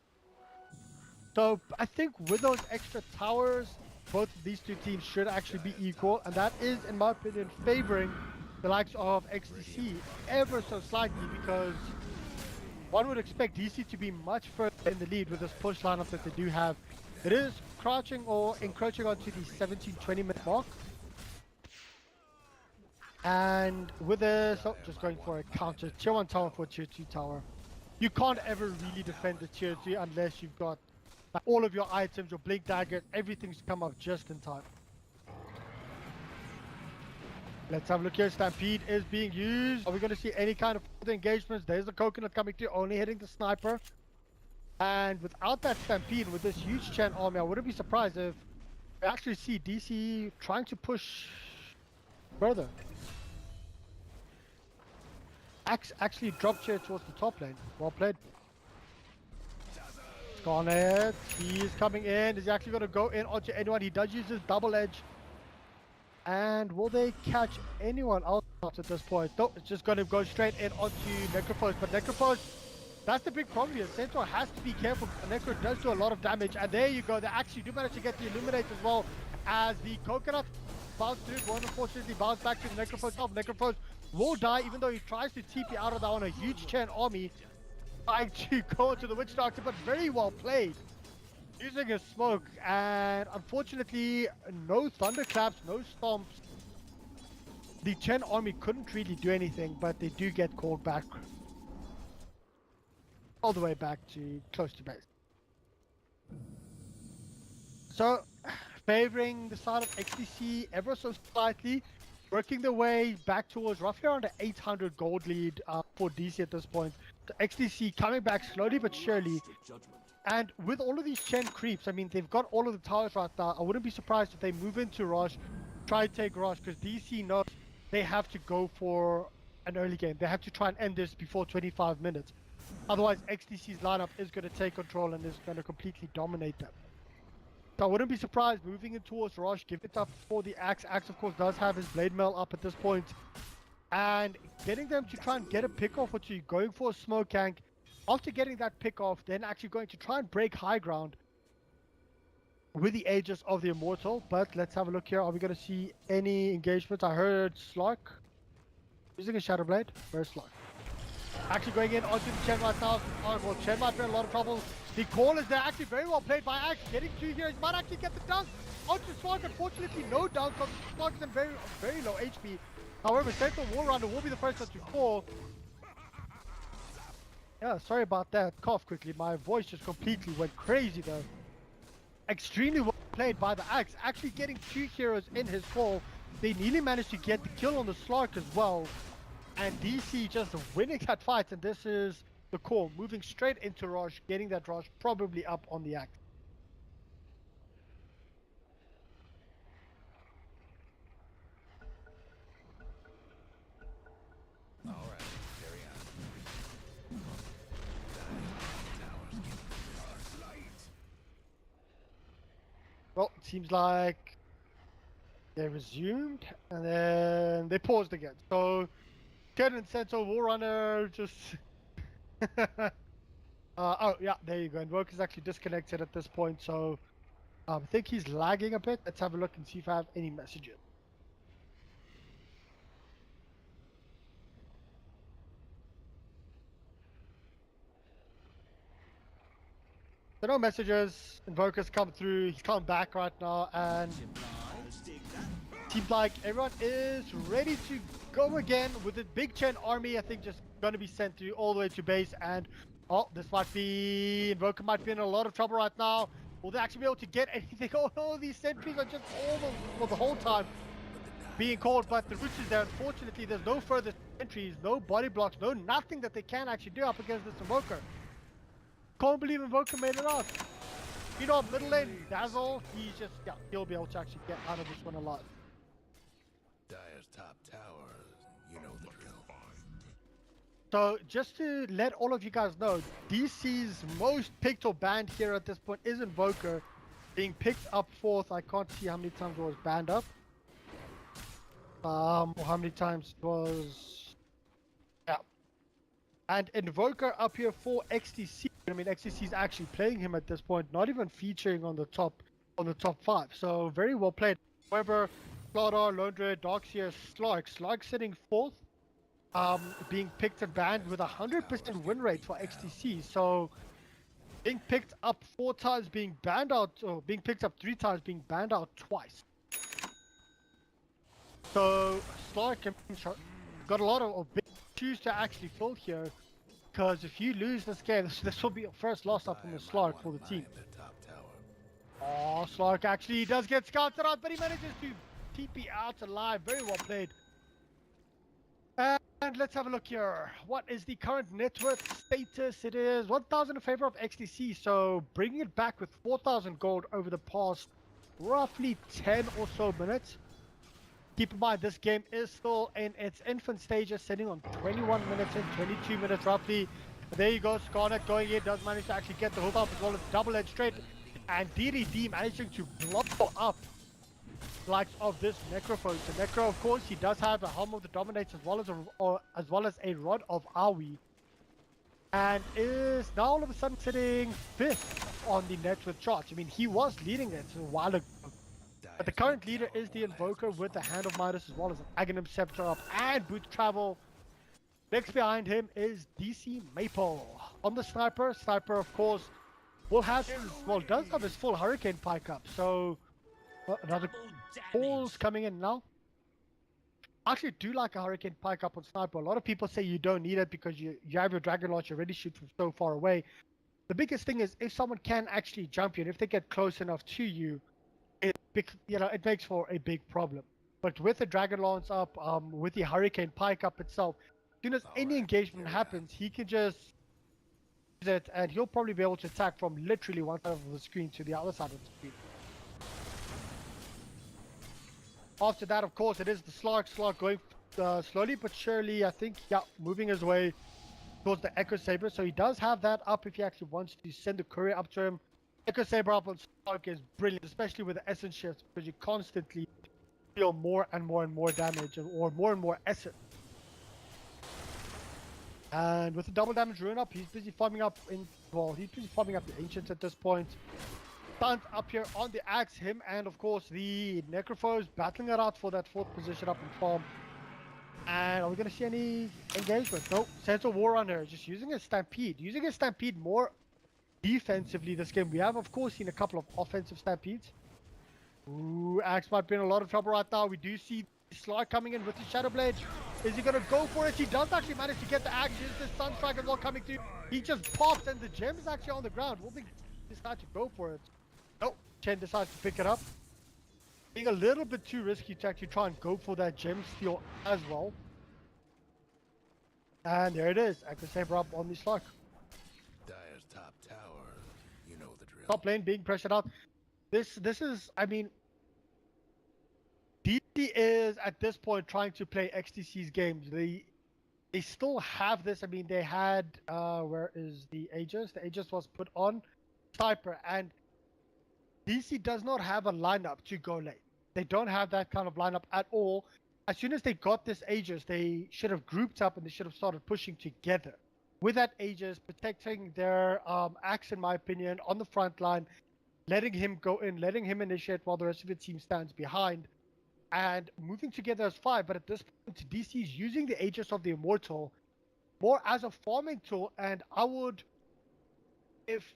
So I think with those extra towers, both of these two teams should actually be equal, and that is, in my opinion, favoring the likes of xTc ever so slightly, because one would expect DC to be much further in the lead with this push lineup that they do have. It is crouching or encroaching onto the 17-20 minute mark. And with this, oh, just going for a counter. Tier 1 tower for Tier 2 tower. You can't ever really defend the Tier 2 unless you've got all of your items, your blink daggers, everything's come up just in time. Let's have a look here. Stampede is being used. Are we going to see any kind of further engagements? There's the coconut coming through, only hitting the sniper. And without that Stampede, with this huge Chen army, I wouldn't be surprised if we actually see DC trying to push further. Axe actually dropped here towards the top lane. Well played. Scarnet, he is coming in. Is he actually going to go in onto anyone? He does use his double edge. And will they catch anyone else at this point? No, it's just going to go straight in onto Necrophos. But Necrophos, that's the big problem here. Centaur has to be careful. Necro does do a lot of damage. And there you go. They actually do manage to get the Illuminate as well, as the coconut bounced through. One unfortunately bounced back to the Necrophos. Necrophos will die, even though he tries to TP out of that on a huge Chen army, trying to go into the Witch Doctor, but very well played. Using a smoke, and unfortunately, no thunderclaps, no stomps. The Chen army couldn't really do anything, but they do get called back. All the way back to close to base. So, favoring the side of xTc ever so slightly, working their way back towards roughly around an 800 gold lead for DC at this point. So xTc coming back slowly but surely. And with all of these Chen creeps, I mean, they've got all of the towers right now. I wouldn't be surprised if they move into Rosh, try to take Rosh, because DC knows they have to go for an early game. They have to try and end this before 25 minutes. Otherwise, xTc's lineup is going to take control and is going to completely dominate them. So I wouldn't be surprised moving in towards Rosh, give it up for the Axe. Axe, of course, does have his Blade Mail up at this point. And getting them to try and get a pick off or two, going for a smoke gank after getting that pick off, then actually going to try and break high ground with the Aegis of the Immortal. But let's have a look here. Are we going to see any engagements? I heard Slark using a Shadow Blade. Where's Slark? Actually going in onto the Chen right now. Well, Chen might be in a lot of trouble. The call is there, actually very well played by Axe. Getting 2 here, he might actually get the dunk. Onto Slark, unfortunately no dunk because Slark is in very low HP. However, Central War Runner will be the first one to fall. Yeah, sorry about that cough quickly. My voice just completely went crazy though. Extremely well played by the Axe. Actually getting 2 heroes in his fall. They nearly managed to get the kill on the Slark as well. And DC just winning that fight, and this is the call. Moving straight into Rush, getting that Rush probably up on the Axe. All right, carry on. Towers light. Well, it seems like they resumed, and then they paused again. So, Ken and Sentinel War Runner just... oh, yeah, there you go. Invoker's actually disconnected at this point, so I think he's lagging a bit. Let's have a look and see if I have any messages. So no messages. Invoker's come through. He's come back right now, and seems like everyone is ready to go again with the Big Chen army. I think just going to be sent through all the way to base, and oh, this might be... Invoker might be in a lot of trouble right now. Will they actually be able to get anything? Oh no, these sentries are just the whole time being called, but the Roots is there. Unfortunately, there's no further sentries, no body blocks, no nothing that they can actually do up against this Invoker. Can't believe Invoker made it out. You know, middle lane, Dazzle, he's just, yeah, he'll be able to actually get out of this one alive. Dire's top tower, you know the drill. So, just to let all of you guys know, DC's most picked or banned hero at this point is Invoker, being picked up 4th. I can't see how many times it was banned up. Or how many times it was... Yeah. And Invoker up here for xTc. I mean, xTc is actually playing him at this point, not even featuring on the top 5. So, very well played. However, Slardar, Lone Dread, Darkseer, Slark sitting 4th. Being picked and banned with 100% win rate for xTC. So being picked up 4 times, being banned out, or being picked up 3 times, being banned out twice. So Slark got a lot of big shoes to actually fill here, because if you lose this game, this will be your first loss up on the Slark for the team. Oh, Slark actually does get scouted out, but he manages to TP out alive. Very well played. And let's have a look here. What is the current net worth status? It is 1,000 in favor of xTc. So bringing it back with 4,000 gold over the past roughly 10 or so minutes. Keep in mind, this game is still in its infant stages, sitting on 21 minutes and 22 minutes roughly. There you go, Scarlet going in, does manage to actually get the hook up as well as double edge straight. And DDD managing to blow up likes of this Necrophone. So Necro, of course, he does have a Helm of the Dominates as well as a Rod of Awi, and is now all of a sudden sitting 5th on the net worth charts. I mean, he was leading it a while ago, but the current leader is the Invoker with the Hand of Midas as well as an Aghanim Scepter up and Boot Travel. Next behind him is DC Maple on the Sniper. Sniper, of course, will have his, well, does have his full Hurricane Pike up. So another balls coming in now. I actually do like a Hurricane Pike up on Sniper. A lot of people say you don't need it because you have your Dragon Launch already shoot from so far away. The biggest thing is if someone can actually jump you, and if they get close enough to you, it makes for a big problem. But with the Dragon Lance up, with the Hurricane Pike up itself, as soon as any engagement happens, he can just use it, and he'll probably be able to attack from literally one side of the screen to the other side of the screen. After that, of course, it is the Slark going slowly but surely, I think, yeah, moving his way towards the Echo Saber. So he does have that up if he actually wants to send the courier up to him. Echo Saber up on Slark is brilliant, especially with the Essence shifts, because you constantly feel more and more and more damage, or more and more Essence. And with the double damage rune up, he's busy farming up the ancients at this point. Stunt up here on the axe, him and of course the necrophores battling it out for that fourth position up in farm. And are we gonna see any engagement? Nope. Sense of War Runner just using a stampede more defensively this game. We have of course seen a couple of offensive stampedes. Ooh, Axe might be in a lot of trouble right now. We do see Sly coming in with the Shadow Blade. Is he gonna go for it? He does actually manage to get the axe. Here's the Sunstrike as well coming through. He just pops and the gem is actually on the ground. Will they decide to go for it? Nope. Chen decides to pick it up. Being a little bit too risky to actually try and go for that gem steal as well. And there it is. Aqua Saber up on the Slug. Dyer's top tower. You know the drill. Top lane being pressured out. This is, I mean, DC is at this point trying to play xTc's games. They still have this. I mean, they had where is the Aegis? The Aegis was put on Sniper, and DC does not have a lineup to go late. They don't have that kind of lineup at all. As soon as they got this Aegis, they should have grouped up and they should have started pushing together. With that Aegis, protecting their axe, in my opinion, on the front line, letting him go in, letting him initiate while the rest of the team stands behind, and moving together as five. But at this point, DC is using the Aegis of the Immortal more as a farming tool, and I would, if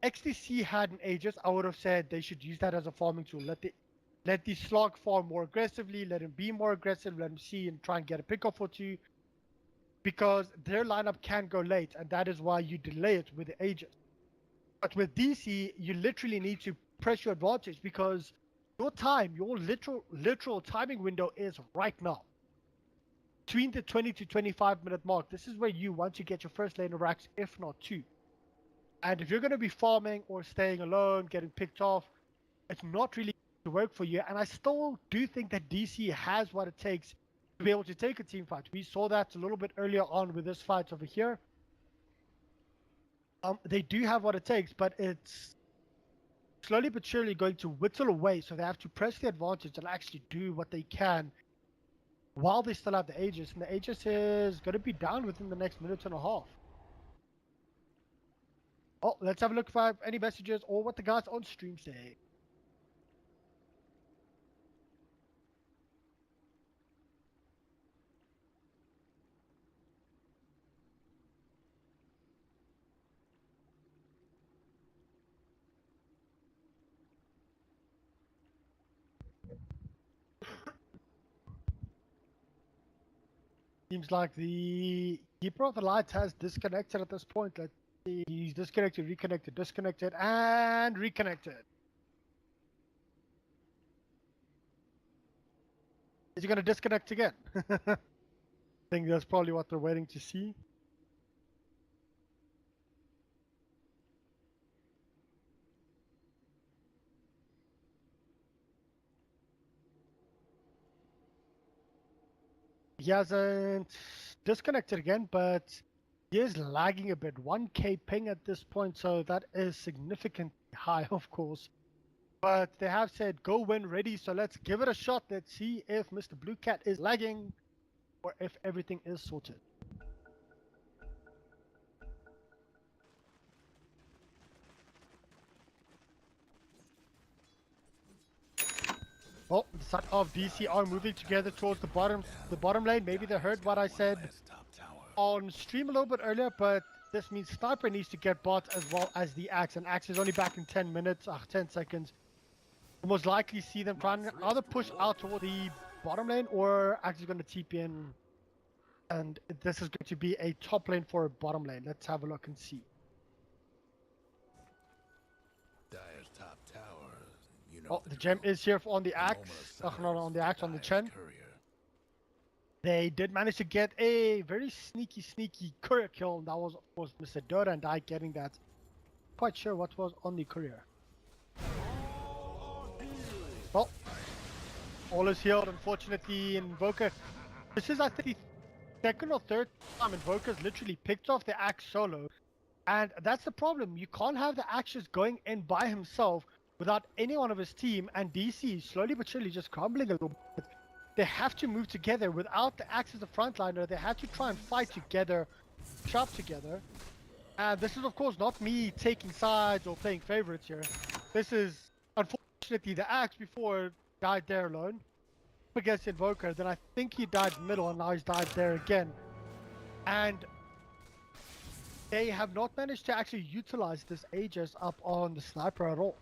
xTc had an Aegis, I would have said they should use that as a farming tool. Let the Slog farm more aggressively, let him be more aggressive, let him see and try and get a pick-off or two, because their lineup can go late, and that is why you delay it with the Aegis. But with DC, you literally need to press your advantage, because your literal timing window is right now. Between the 20 to 25 minute mark, this is where you want to get your first lane of racks, if not two. And if you're going to be farming or staying alone, getting picked off, it's not really to work for you. And I still do think that DC has what it takes to be able to take a team fight. We saw that a little bit earlier on with this fight over here. They do have what it takes, but it's slowly but surely going to whittle away. So they have to press the advantage and actually do what they can while they still have the Aegis. And the Aegis is going to be down within the next minute and a half. Oh, let's have a look if I have any messages or what the guys on stream say. Seems like the Keeper of the Light has disconnected at this point. Let's see. He's disconnected, reconnected, disconnected, and reconnected. Is he going to disconnect again? I think that's probably what they're waiting to see. He hasn't disconnected again, but he is lagging a bit. 1k ping at this point, so that is significantly high, of course. But they have said go when ready, so let's give it a shot. Let's see if Mr. Blue Cat is lagging or if everything is sorted. Oh, the side of DC are moving together towards the bottom lane. Maybe they heard what I said on stream a little bit earlier, but this means Sniper needs to get bot as well as the Axe, and Axe is only back in 10 seconds. We'll most likely see them trying to either push out toward the bottom lane, or Axe is going to TP in, and this is going to be a top lane for a bottom lane. Let's have a look and see. Dyer's top tower. You know Oh, the gem is here on the Axe. Not on the Axe, on the Chen. They did manage to get a very sneaky courier kill. That was, of course, Mr. Dota and I getting that. Quite sure what was on the courier. Well, all is healed. Unfortunately, Invoker. This is, I think, the second or third time Invoker's literally picked off the Axe solo. And that's the problem. You can't have the Axe just going in by himself without anyone of his team, and DC slowly but surely just crumbling a little bit. They have to move together. Without the Axe as a frontliner, they have to try and fight together sharp together. And this is of course not me taking sides or playing favorites here. This is unfortunately the axe before died there alone against Invoker. Then I think he died middle and now he's died there again. And they have not managed to actually utilize this Aegis up on the sniper at all.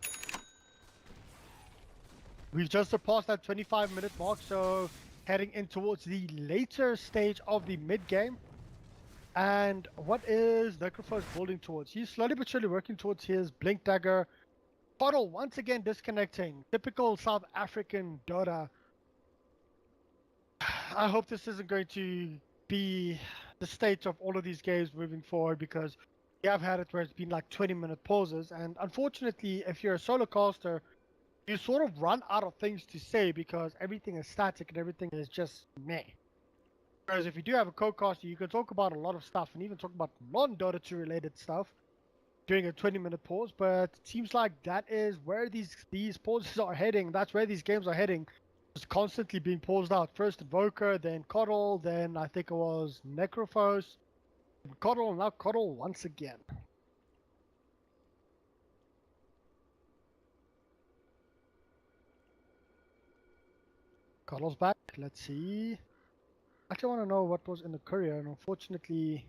We've just surpassed that 25-minute mark, so heading in towards the later stage of the mid-game. And what is Necrophos building towards? He's slowly but surely working towards his Blink Dagger. Bottle once again disconnecting. Typical South African Dota. I hope this isn't going to be the state of all of these games moving forward, because we have had it where it's been like 20-minute pauses, and unfortunately if you're a solo caster you sort of run out of things to say because everything is static and everything is just meh. Whereas if you do have a co-caster, you can talk about a lot of stuff and even talk about non-Dota 2 related stuff during a 20-minute pause, but it seems like that is where these pauses are heading. That's where these games are heading. Just constantly being paused out. First Invoker, then Coddle, then I think it was Necrophos, Coddle, now Coddle once again. Coddle's back. Let's see. I actually want to know what was in the courier, and unfortunately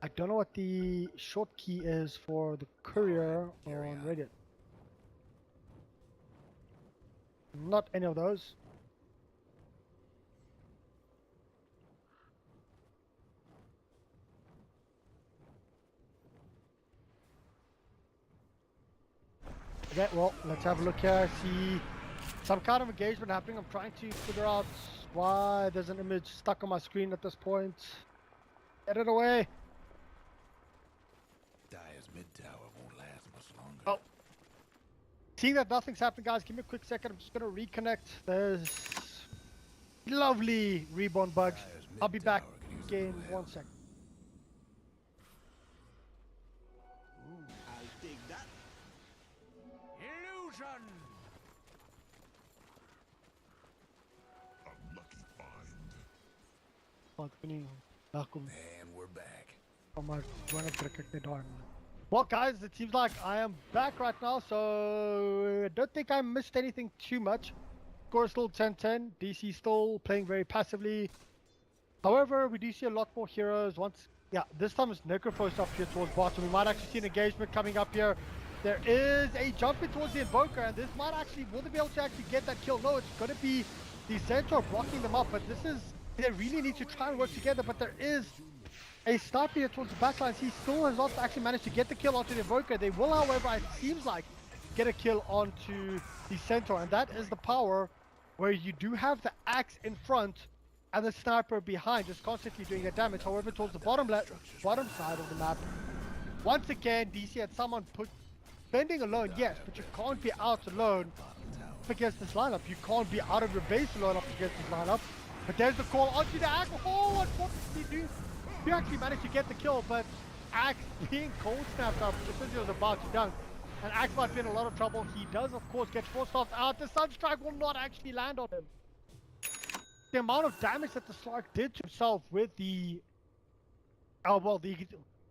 I don't know what the short key is for the courier on Reddit. Not any of those. Okay, well, let's have a look here. See some kind of engagement happening. I'm trying to figure out why there's an image stuck on my screen at this point. Get it away. Dyer's mid tower won't last much longer. Oh. Seeing that nothing's happening, guys, give me a quick second. I'm just going to reconnect. There's lovely reborn bugs. I'll be back in 1 second. I'll dig that. Illusion! A lucky find. And we're back. Well, guys, it seems like I am back right now, so I don't think I missed anything too much. Score still 10-10. DC still playing very passively. However, we do see a lot more heroes. This time it's Necrophos up here towards bottom. We might actually see an engagement coming up here. There is a jump in towards the Invoker, and this might actually, will they be able to actually get that kill? No, it's going to be the Centaur blocking them up, but this is, they really need to try and work together, but there is a sniper here towards the backlines. He still has not actually managed to get the kill onto the Invoker. They will, however, it seems like, get a kill onto the Centaur, and that is the power where you do have the axe in front and the sniper behind, just constantly doing the damage. However, towards the bottom side of the map, once again, DC had someone bending alone, yes, but you can't be out alone up against this lineup. You can't be out of your base alone up against this lineup. But there's the call onto the axe. Oh, unfortunately, you actually managed to get the kill, but axe being cold snapped up just as he was about to dunk. And axe might be in a lot of trouble. He does, of course, get forced off out. The Sunstrike will not actually land on him. The amount of damage that the Slark did to himself with the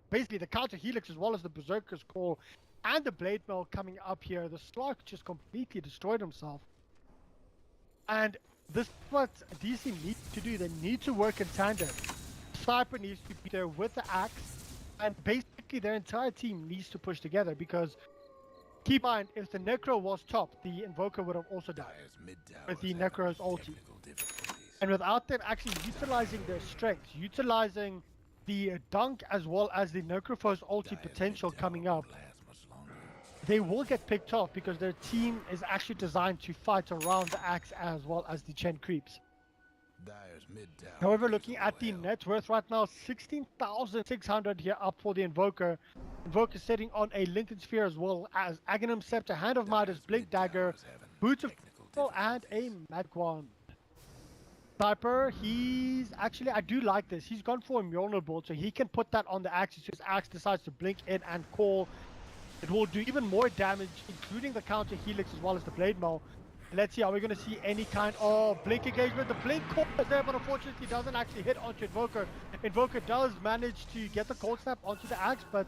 basically the counter helix as well as the Berserker's Call and the Blade Mail coming up here, the Slark just completely destroyed himself. And this is what DC needs to do. They need to work in tandem. Sniper needs to be there with the axe, and basically their entire team needs to push together, because keep in mind, if the Necro was top, the Invoker would have also died with the Necro's ulti. And without them actually utilizing their strengths, utilizing the dunk as well as the Necrophos ulti potential coming up, they will get picked off because their team is actually designed to fight around the axe as well as the Chen creeps. However, looking at the net worth right now, 16,600 here up for the Invoker. Invoker sitting on a Lincoln Sphere as well as Aghanim Scepter, Hand of Midas, Blink Dagger, Boots of Control, and a Magic Wand. Sniper, he's actually, I do like this. He's gone for a Mjolnir build, so he can put that on the axe. So his axe decides to blink in and call. It will do even more damage, including the counter helix as well as the blade maul. Let's see, are we going to see any kind of blink engagement? The blink core is there, but unfortunately doesn't actually hit onto Invoker. Invoker does manage to get the cold snap onto the axe, but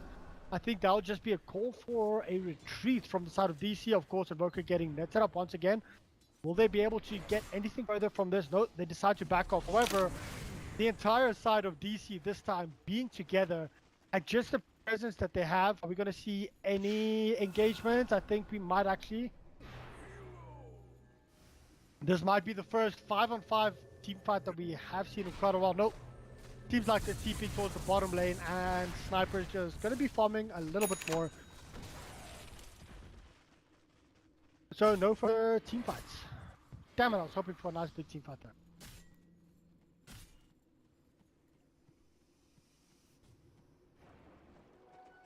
I think that'll just be a call for a retreat from the side of DC. Of course, Invoker getting netted up once again. Will they be able to get anything further from this? No, they decide to back off. However, the entire side of DC this time being together and just the presence that they have, are we going to see any engagement? I think we might actually. This might be the first 5-on-5 team fight that we have seen in quite a while. Nope. Seems like they're TPing towards the bottom lane and Sniper is just going to be farming a little bit more. So no further team fights. Damn it, I was hoping for a nice big team fight there.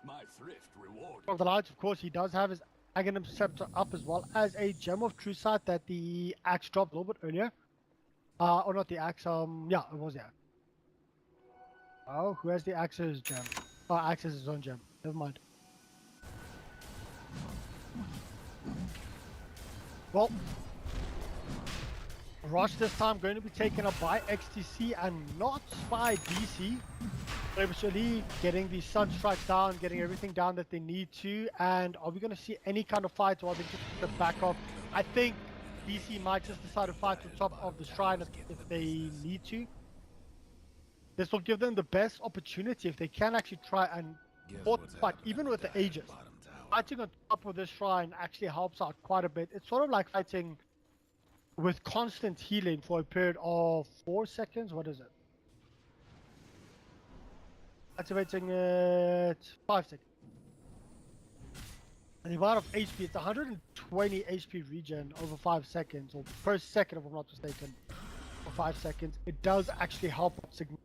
My thrift reward. Of the lights, of course, he does have his Aghanim Scepter up as well as a Gem of True Sight that the axe dropped a little bit earlier. Or not the axe, yeah, it was the axe. Oh, who has the axe's gem? Oh, axe has his own gem. Never mind. Well, Rush this time going to be taken up by xTc and not by DC. Eventually getting the sun strikes down, getting everything down that they need to. And are we going to see any kind of fight, or are they just going to back off? I think DC might just decide to fight on top of the shrine if they need to. This will give them the best opportunity if they can actually try and fight, even with the Aegis. Fighting on top of this shrine actually helps out quite a bit. It's sort of like fighting with constant healing for a period of 4 seconds. What is it? Activating it 5 seconds. And the amount of HP, it's 120 HP regen over 5 seconds, or per second if I'm not mistaken, for 5 seconds. It does actually help significantly.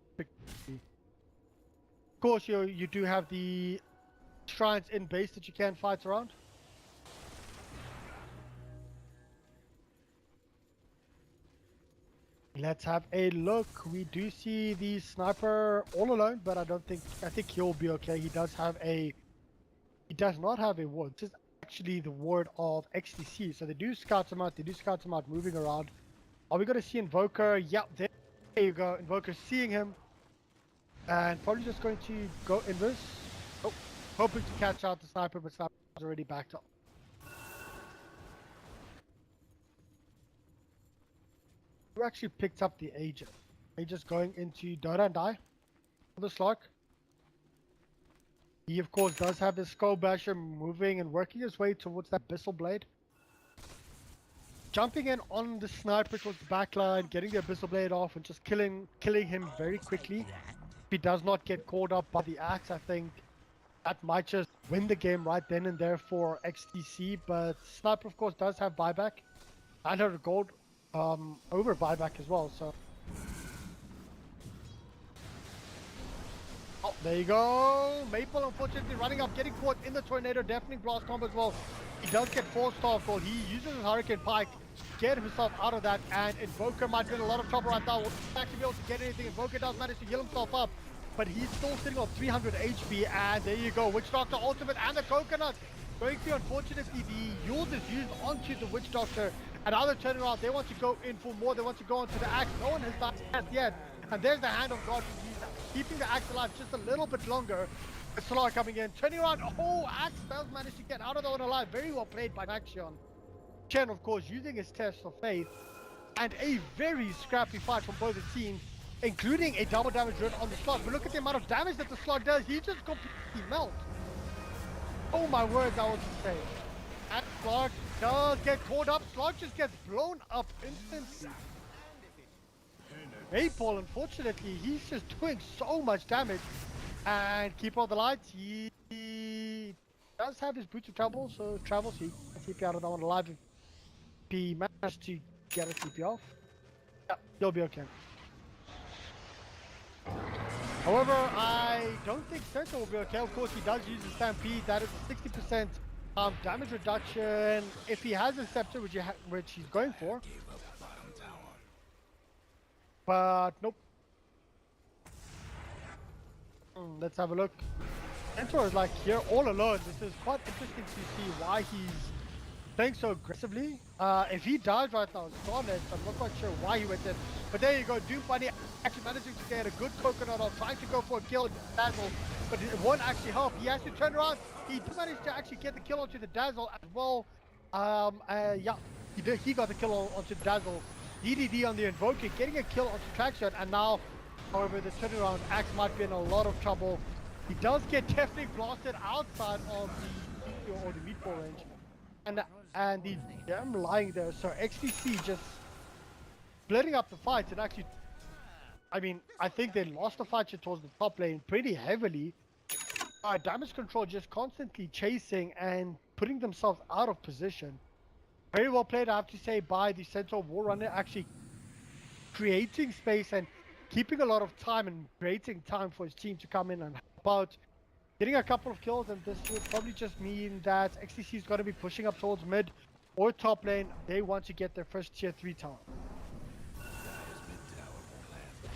Of course, you do have the shrines in base that you can fight around. Let's have a look. We do see the Sniper all alone, but I think he'll be okay. He does not have a ward. This is actually the ward of xTc. So they do scout him out. Moving around. Are we going to see Invoker? Yep, there you go. Invoker seeing him. And probably just going to go inverse. Oh, hoping to catch out the Sniper, but Sniper's already backed up. Who actually picked up the Aegis? Aegis going into Dota and die for the slug. He of course does have his Skull Basher moving and working his way towards that Abyssal Blade. Jumping in on the Sniper towards the backline, getting the Abyssal Blade off and just killing him very quickly. If he does not get caught up by the axe, I think that might just win the game right then and there for xTc. But Sniper of course does have buyback. 900 gold over buyback as well, so. Oh, there you go. Maple unfortunately running up, getting caught in the tornado, deafening blast combo as well. He does get 4-star goal. He uses his Hurricane Pike to get himself out of that, and Invoker might be in a lot of trouble right now. Will actually be able to get anything. Invoker does manage to heal himself up, but he's still sitting on 300 HP, and there you go. Witch Doctor ultimate and the coconut. Going to, unfortunately, the Yule is used onto the Witch Doctor. And now they're turning around. They want to go in for more. They want to go onto the axe. No one has done that yet. And there's the hand of God. He's keeping the axe alive just a little bit longer. Solar coming in, turning around. Oh, axe does manage to get out of the one alive. Very well played by Maxion. Chen, of course, using his test of faith. And a very scrappy fight from both the teams, including a double damage run on the slug. But look at the amount of damage that the slug does. He just completely melts. Oh my word, that was insane. And Slug does get caught up. Slug just gets blown up instantly. Maple, unfortunately, he's just doing so much damage. And keep on the lights. He does have his boots of trouble, so travels. He can TP out of that one alive if he managed to get a TP off. Yeah, he'll be okay. However, I don't think Sensor will be okay. Of course, he does use the Stampede. That is a 60% damage reduction if he has a Scepter, which he's going for. But nope. Let's have a look. Centaur is like here all alone. This is quite interesting to see why he's playing so aggressively. If he dies right now, Scarlet, I'm not quite sure why he went in. But there you go, Doom Bunny actually managing to get a good coconut off, trying to go for a kill Dazzle, but it won't actually help. He has to turn around. He did manage to actually get the kill onto the Dazzle as well. Yeah, he got the kill onto the Dazzle. DDD on the Invoker, getting a kill onto Trackshot, and now, however, the turnaround, Axe might be in a lot of trouble. He does get definitely blasted outside of the meatball range. And he's lying there, so xTc just splitting up the fight and actually, I mean, I think they lost the fight towards the top lane pretty heavily. Damage control just constantly chasing and putting themselves out of position. Very well played, I have to say, by the Centaur War Runner, actually creating space and keeping a lot of time and creating time for his team to come in and help out. Getting a couple of kills, and this will probably just mean that xTc is going to be pushing up towards mid or top lane. They want to get their first tier 3 tower. Dire's mid tower won't last long.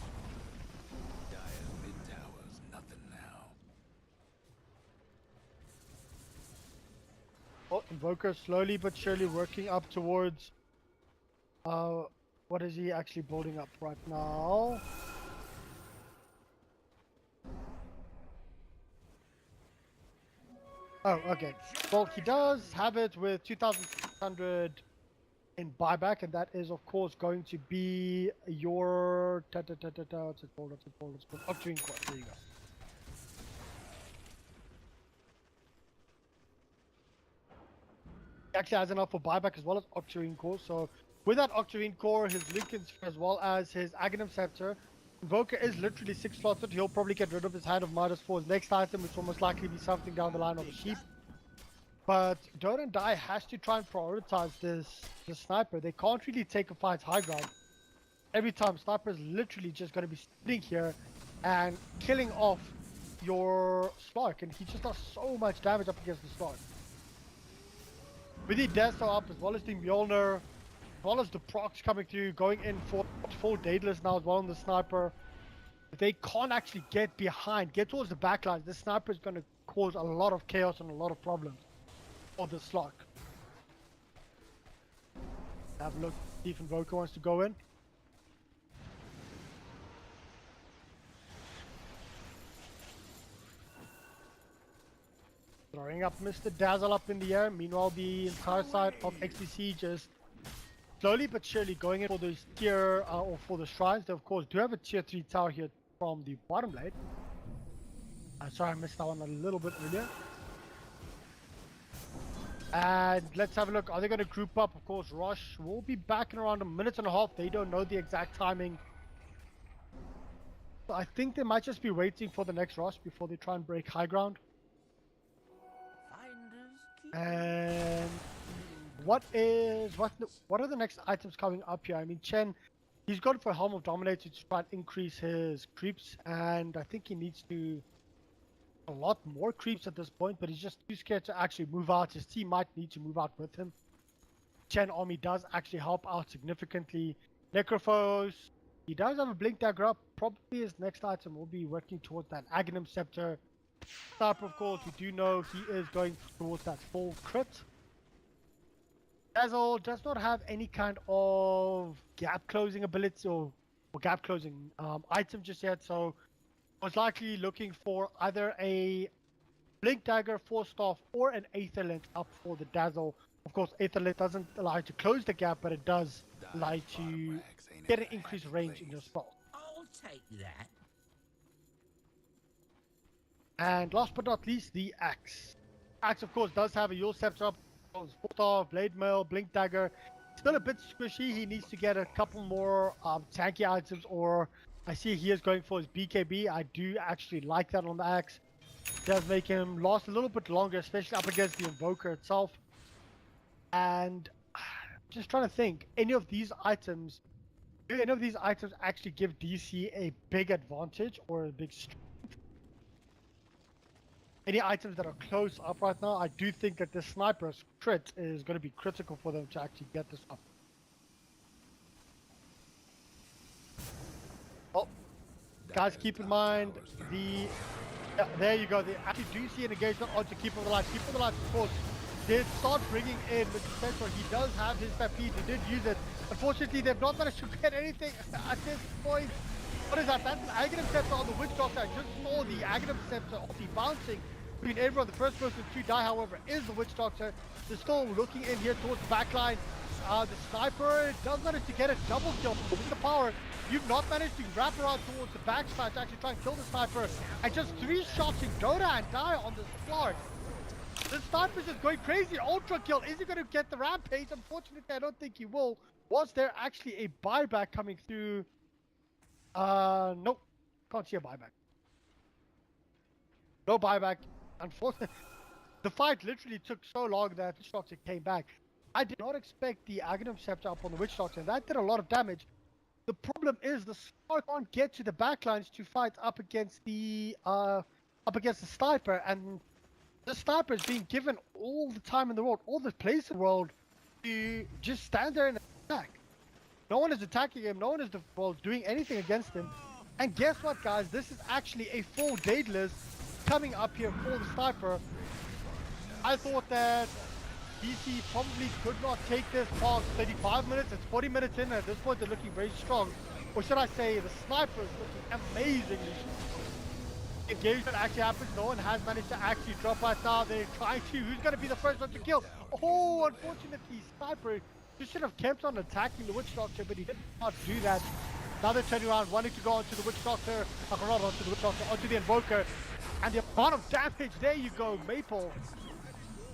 Dire's mid tower's nothing now. Oh, Invoker slowly but surely working up towards... what is he actually building up right now? Oh, okay. Well, he does have it with 2,600 in buyback, and that is, of course, going to be your... What's it called? Octarine Quad. There you go. He actually has enough for buyback as well as Octarine Core, so with that Octarine Core, his Lincoln as well as his Aghanim Scepter, Invoker is literally 6 slotted. He'll probably get rid of his Hand of Midas for his next item, which will most likely be something down the line of a sheep. But Dota and Die has to try and prioritize this sniper. They can't really take a fight high ground. Every time, Sniper is literally just going to be sitting here and killing off your Slark, and he just does so much damage up against the Slark. With the Desto up, as well as the Mjolnir, as well as the procs coming through, going in for full Daedalus now as well on the Sniper. If they can't actually get behind, get towards the backline, this Sniper is going to cause a lot of chaos and a lot of problems for the Slark. Have a look, see if Invoker wants to go in. Throwing up Mr. Dazzle up in the air. Meanwhile, the entire side of xTc just slowly but surely going in for those tier or for the shrines. They of course do have a tier 3 tower here from the bottom lane. Sorry, I missed that one a little bit earlier. And let's have a look. Are they going to group up? Of course, Rosh will be back in around a minute and a half. They don't know the exact timing. So I think they might just be waiting for the next Rosh before they try and break high ground. And what are the next items coming up here? I mean, Chen, he's gone for Helm of Dominator to try and increase his creeps, and I think he needs to a lot more creeps at this point, but he's just too scared to actually move out. His team might need to move out with him. Chen army does actually help out significantly. Necrophos, he does have a Blink Dagger up. Probably his next item will be working towards that Aghanim Scepter. Sniper, of course, we do know he is going towards that full crit. Dazzle does not have any kind of gap closing ability or gap closing item just yet, so most likely looking for either a Blink Dagger, Force Staff, or an Aether Lens up for the Dazzle. Of course, Aether Lens doesn't allow you to close the gap, but it does allow you to get an increased range in your spell. I'll take that. And last but not least, the Axe. Axe, of course, does have a Yule Scepter up, Star, Blade Mail, Blink Dagger. Still a bit squishy. He needs to get a couple more tanky items, or I see he is going for his BKB. I do actually like that on the Axe. It does make him last a little bit longer, especially up against the Invoker itself. And just trying to think, do any of these items actually give DC a big advantage or a big strength? Any items that are close up right now, I do think that this sniper's crit is going to be critical for them to actually get this up. Oh, guys, keep in mind there you go. They actually do see an engagement onto Keep of the Light. Keep of the Light, of course, did start bringing in Mr. Central. He does have his Stampede, he did use it. Unfortunately, they've not managed to get anything at this point. What is that? That's an Aghanim Scepter on the Witch Doctor. I just saw the Aghanim Scepter of the bouncing between everyone. The first person to die, however, is the Witch Doctor. They're still looking in here towards the backline. The Sniper does manage to get a double kill with the power. You've not managed to wrap around towards the backside to actually try and kill the Sniper. And just 3 shots in Dota and die on this floor. The Sniper's just going crazy. Ultra kill. Is he going to get the rampage? Unfortunately, I don't think he will. Was there actually a buyback coming through? Nope. Can't see a buyback. No buyback. Unfortunately, the fight literally took so long that Witch Doctor came back. I did not expect the Aghanim Scepter up on the Witch Doctor, and that did a lot of damage. The problem is the Scar can't get to the backlines to fight up against the Sniper, and the Sniper is being given all the time in the world, all the place in the world, to just stand there and attack. No one is attacking him, no one is doing anything against him. And guess what, guys? This is actually a full Daedalus coming up here for the Sniper. I thought that DC probably could not take this past 35 minutes. It's 40 minutes in, and at this point they're looking very strong. Or should I say, the Sniper is looking amazingly strong. Engagement actually happens. No one has managed to actually drop right now. They're trying to. Who's going to be the first one to kill? Oh, unfortunately, Sniper just should have kept on attacking the Witch Doctor, but he did not do that. Now they're turning around, wanting to go onto the Witch Doctor. Not onto the Witch Doctor, onto the Invoker. And the amount of damage, there you go, Maple.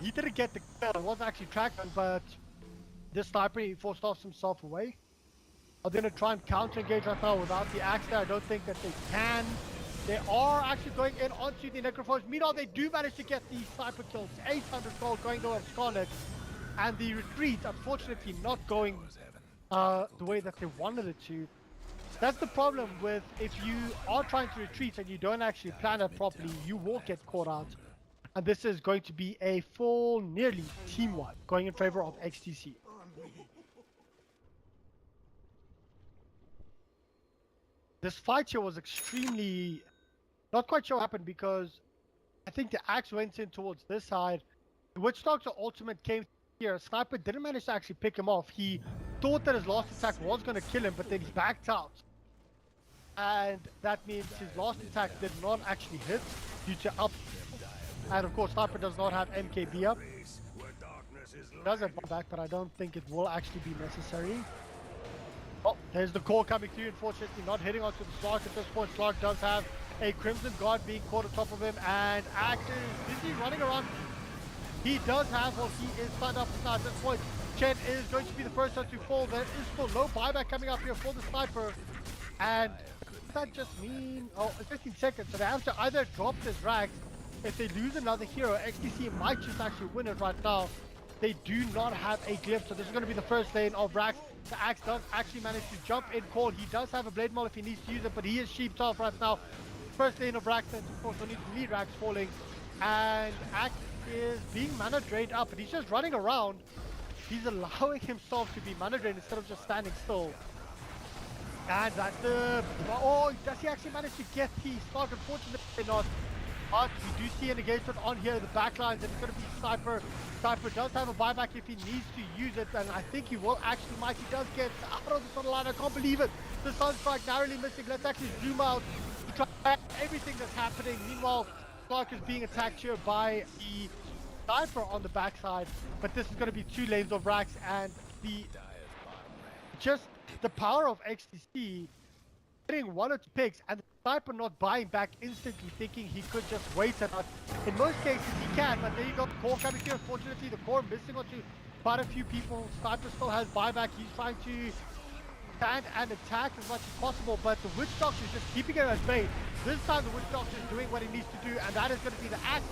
He didn't get the kill, it wasn't actually tracking, but this Sniper, he forced off himself away. Are they going to try and counter-engage right now without the axe there? I don't think that they can. They are actually going in onto the Necrophage. Meanwhile, they do manage to get the Sniper kills. 800 gold going over Scarlet. And the retreat, unfortunately, not going the way that they wanted it to. That's the problem with if you are trying to retreat and you don't actually plan it properly, you will get caught out. And this is going to be a full, nearly team wipe, going in favor of xTc. This fight here was extremely, not quite sure what happened, because I think the axe went in towards this side. The Witch Doctor ultimate came here. Sniper didn't manage to actually pick him off. He thought that his last attack was going to kill him, but then he backed out. And that means his last attack did not actually hit due to up. And of course, Sniper does not have MKB up. He does have back, but I don't think it will actually be necessary. Oh, there's the call coming through. Unfortunately, not hitting onto the Slark at this point. Slark does have a Crimson Guard being caught on top of him, and Axe is busy running around. He does have, well, he is signed up to start at this point. Chen is going to be the first one to fall. There is still no buyback coming up here for the Sniper. And does that just mean, oh, 15 seconds. So they have to either drop this Rags. If they lose another hero, xTc might just actually win it right now. They do not have a Glyph, so this is going to be the first lane of Rax. The Axe does actually manage to jump in call. He does have a Blade Maul if he needs to use it, but he is sheeped off right now. First lane of Rax, and of course we need to lead Rax falling. And Axe is being mana drained up, and he's just running around. He's allowing himself to be mana drained instead of just standing still. And that's the... Oh, does he actually manage to get the start? Unfortunately not. But we do see an engagement on here in the backlines, and it's going to be Sniper. Sniper does have a buyback if he needs to use it, and I think he will actually. Mikey does get out of the front line. I can't believe it. The Sunstrike narrowly missing. Let's actually zoom out to try everything that's happening. Meanwhile, Clark is being attacked here by the Sniper on the backside, but this is going to be 2 lanes of Rax, and just the power of xTc getting 1 or 2 picks, and the Sniper not buying back instantly, thinking he could just wait and not. In most cases he can, but there you go, the core coming here. Unfortunately, the core missing onto quite a few people. Sniper still has buyback. He's trying to stand and attack as much as possible, but the Witch Doctor is just keeping it at bay. This time the Witch Doctor is doing what he needs to do, and that is going to be the Axe.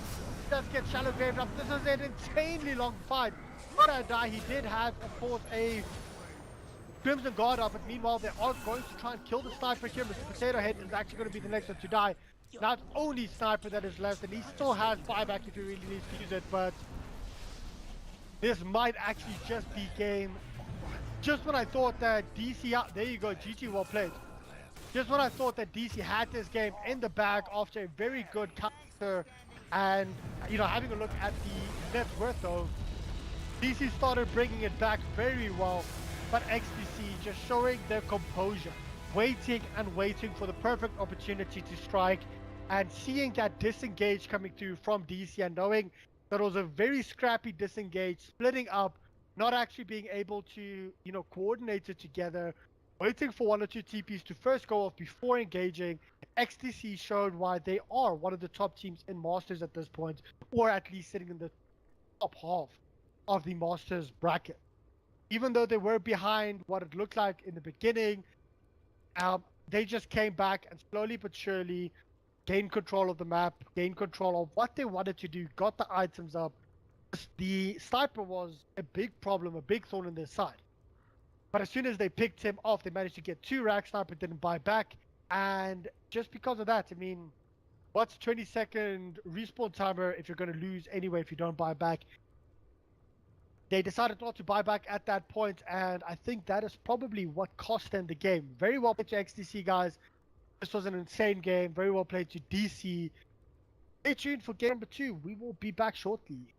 He does get shallow graved up. This is an insanely long fight. But die, he did have, of course, a Crimson Guard up, but meanwhile they are going to try and kill the Sniper here. Mr. Potato Head is actually going to be the next one to die. Not only Sniper that is left, and he still has buyback if he really needs to use it, but this might actually just be game. Just when I thought that DC, there you go, GG, well played. Just when I thought that DC had this game in the bag after a very good counter And, having a look at the net worth though, DC started bringing it back very well, but xTc just showing their composure, waiting and waiting for the perfect opportunity to strike, and seeing that disengage coming through from DC and knowing that it was a very scrappy disengage, splitting up, not actually being able to, coordinate it together, waiting for one or two TPs to first go off before engaging. xTc showed why they are one of the top teams in Masters at this point, or at least sitting in the top half of the Masters bracket. Even though they were behind what it looked like in the beginning, they just came back and slowly but surely gained control of the map, gained control of what they wanted to do, got the items up. The sniper was a big problem, a big thorn in their side. But as soon as they picked him off, they managed to get 2 racks. Sniper didn't buy back. And just because of that, I mean, what's 20-second respawn timer if you're going to lose anyway if you don't buy back? They decided not to buy back at that point, and I think that is probably what cost them the game. Very well played to xTc, guys. This was an insane game. Very well played to DC. Stay tuned for game number 2. We will be back shortly.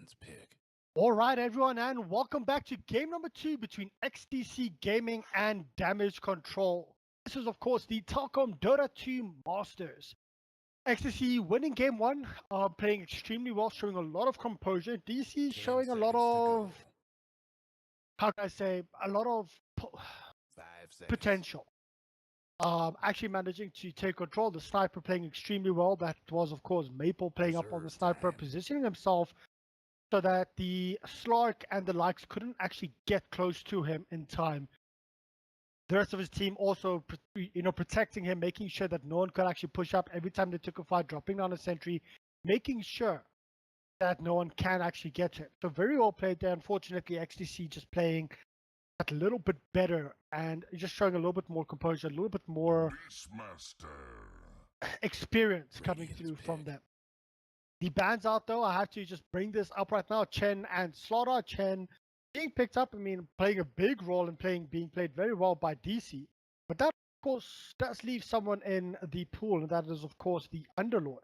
Radiant's pick. All right, everyone, and welcome back to game number 2 between xTc Gaming and Damage Control. This is, of course, the Telkom Dota 2 Masters. xTc winning game 1, playing extremely well, showing a lot of composure. DC 10 showing a seconds lot to go. of, how can I say, a lot of 5 seconds. potential. Actually managing to take control. The sniper playing extremely well. That was, of course, Maple playing up on the Reserve sniper, time. positioning himself so that the Slark and the likes couldn't actually get close to him in time. The rest of his team also, protecting him, making sure that no one could actually push up every time they took a fight, dropping down a sentry, making sure that no one can actually get him. So very well played there. Unfortunately, xTc just playing a little bit better and just showing a little bit more composure, a little bit more experience coming Radiant's through from pick. them. The bans out though, I have to just bring this up right now. Chen and Slaughter. Chen being picked up, playing a big role and being played very well by DC. But that, of course, does leave someone in the pool, and that is, of course, the Underlord.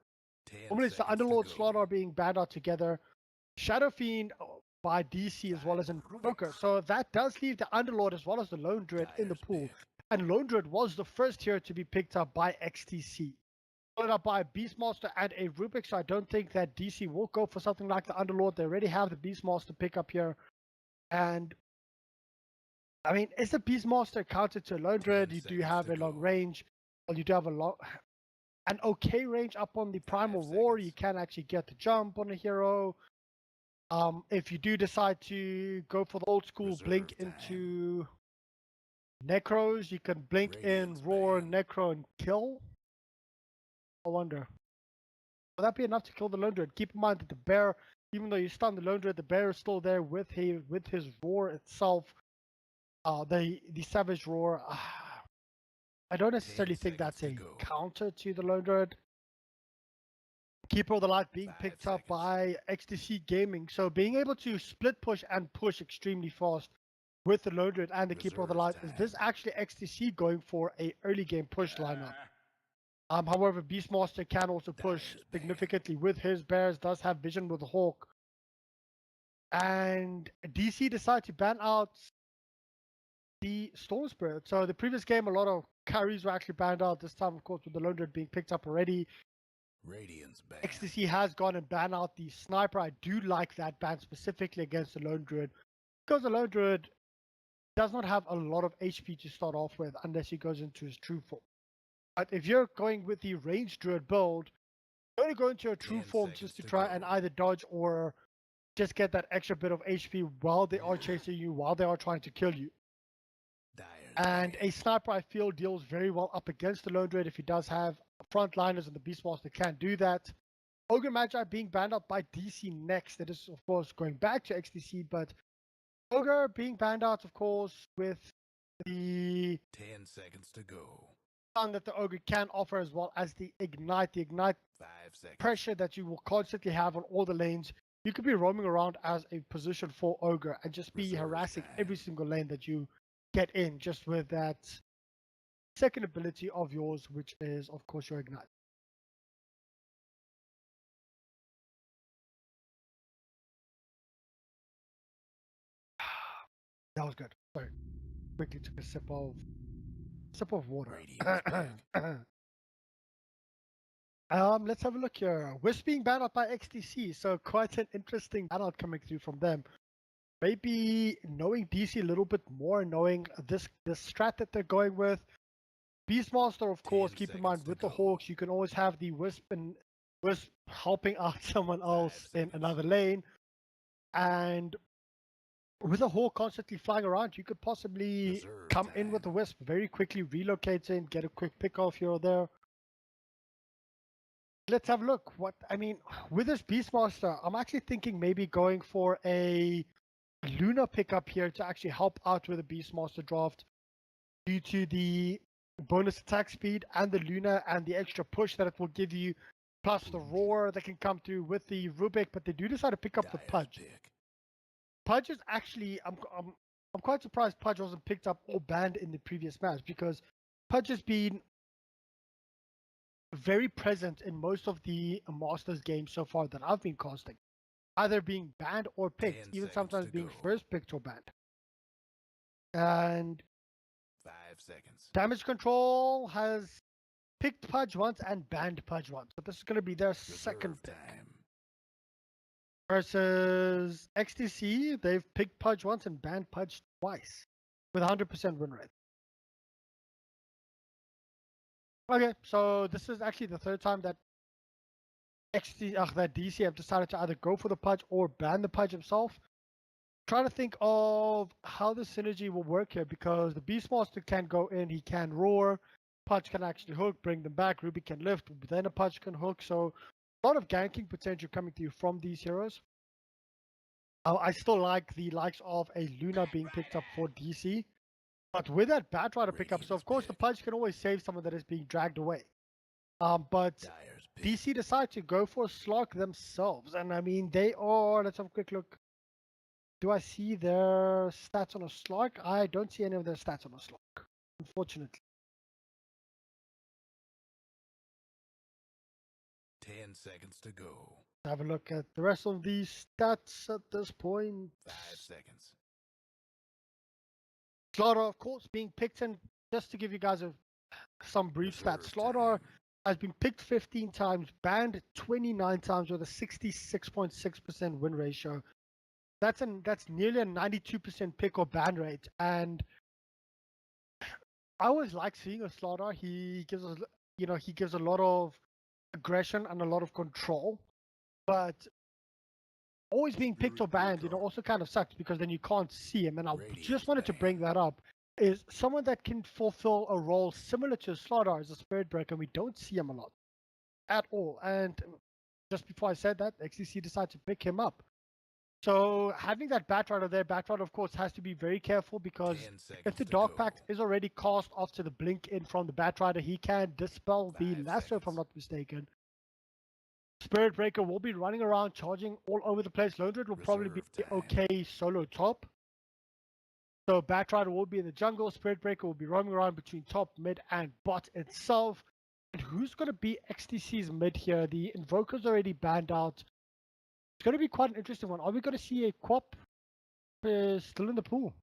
10 Normally, it's the seconds to Underlord go. Slaughter being banned out together. Shadow Fiend by DC as well as in Broker. So that does leave the Underlord as well as the Lone Druid in the Dyer's pool. pick. And Lone Druid was the first hero to be picked up by xTc. Followed up by a Beastmaster and a Rubik, so I don't think that DC will go for something like the Underlord. They already have the Beastmaster pick up here. And is the Beastmaster counter to a Lone 10 Druid? You do seconds have to a long go. range. Well, you do have an okay range up on the Primal 5 Roar. seconds. You can actually get the jump on a hero. If you do decide to go for the old school Reserve blink time. into Necros, you can blink Radiant's in Roar, ban. Necro, and kill. I wonder. Will that be enough to kill the Lone Druid? Keep in mind that the bear, even though you stun the Lone Druid, the bear is still there with his roar itself. The Savage Roar. I don't necessarily 10 think that's seconds a to go. counter to the Lone Druid. Keeper of the Light being 5 picked up seconds. by xTc Gaming, so being able to split push and push extremely fast with the Lone Druid and the Keeper of the Light. Reserve Is this time. actually xTc going for a early game push lineup? However, Beastmaster can also push Dyer's ban. significantly with his bears, does have vision with the Hawk. And DC decided to ban out the Storm Spirit. So the previous game, a lot of carries were actually banned out. This time, of course, with the Lone Druid being picked up already. Radiant's ban. xTc has gone and banned out the Sniper. I do like that ban specifically against the Lone Druid, because the Lone Druid does not have a lot of HP to start off with unless he goes into his true form. But if you're going with the ranged Druid build, you're going to go into a true 10 form seconds just to to try go. and either dodge or just get that extra bit of HP while they are chasing you, while they are trying to kill you. Dyer's And ban. a Sniper, I feel, deals very well up against the Lone Druid if he does have frontliners, and the Beastmaster can't do that. Ogre Magi being banned out by DC next. It is, of course, going back to xTc, but Ogre being banned out, of course, with the 10 seconds to go. stun that the Ogre can offer, as well as the Ignite 5 seconds. pressure that you will constantly have on all the lanes. You could be roaming around as a position for Ogre and just be Reserve harassing time. every single lane that you get in, just with that second ability of yours, which is, of course, your Ignite. That was good. Sorry. Quickly took a sip of water. Radiant's pick. Let's have a look here. Wisp being banned out by xTc, so quite an interesting ban out coming through from them. Maybe knowing DC a little bit more, knowing this strat that they're going with. Beastmaster, of course, 10 keep in seconds mind to with the go. Hawks, you can always have the Wisp helping out someone 5 else in seconds. another lane. And with a Hawk constantly flying around, you could possibly Reserve come in with the time. Wisp very quickly, relocate in, get a quick pick off here or there. Let's have a look. With this Beastmaster, I'm actually thinking maybe going for a Luna pickup here to actually help out with the Beastmaster draft, due to the bonus attack speed and the Luna and the extra push that it will give you, plus the roar that can come through with the Rubik. But they do decide to pick up the Dyer's Pudge. pick. Pudge is actually, I'm quite surprised Pudge wasn't picked up or banned in the previous match, because Pudge has been very present in most of the Masters games so far that I've been casting. either being banned or picked, 10 even seconds sometimes to being go. first picked or banned. And 5 seconds. damage control has picked Pudge once and banned Pudge once. So this is going to be their second Reserve pick. time. Versus xTc, they've picked Pudge once and banned Pudge twice with 100% win rate. Okay, so this is actually the third time that that DC have decided to either go for the Pudge or ban the Pudge himself. Trying to think of how the synergy will work here, because the Beastmaster can go in, he can roar, Pudge can actually hook, bring them back, Ruby can lift, then a Pudge can hook, so a lot of ganking potential coming to you from these heroes. I still like the likes of a Luna being picked up for DC, but with that Batrider pickup, so of course the Pudge can always save someone that is being dragged away. But Dyer's pick. DC decide to go for a Slog themselves, and I mean they are. Let's have a quick look. Do I see their stats on a Slog? I don't see any of their stats on a Slog, unfortunately. 10 seconds to go. Have a look at the rest of these stats at this point. 5 seconds. Slaughter, of course, being picked, and just to give you guys some brief stats, Reserve Slaughter time. has been picked 15 times, banned 29 times with a 66.6% win ratio. That's nearly a 92% pick or ban rate, and I always like seeing a Slaughter. He gives us, he gives a lot of aggression and a lot of control, but always being picked or banned, also kind of sucks, because then you can't see him. And I just wanted to bring that up. Is someone that can fulfill a role similar to Slaughter as a Spirit Breaker. We don't see him a lot at all. And just before I said that, xTc decided to pick him up. So having that Batrider there, Batrider of course has to be very careful, because if the Dark Pact is already cast after the blink in from the Batrider, he can dispel the lasso, if I'm not mistaken. Spirit Breaker will be running around, charging all over the place. Lone Druid will probably be okay solo top. So Batrider will be in the jungle. Spirit Breaker will be roaming around between top, mid, and bot itself. And who's going to be xTc's mid here? The Invoker's already banned out. It's going to be quite an interesting one. Are we going to see a Quap still in the pool?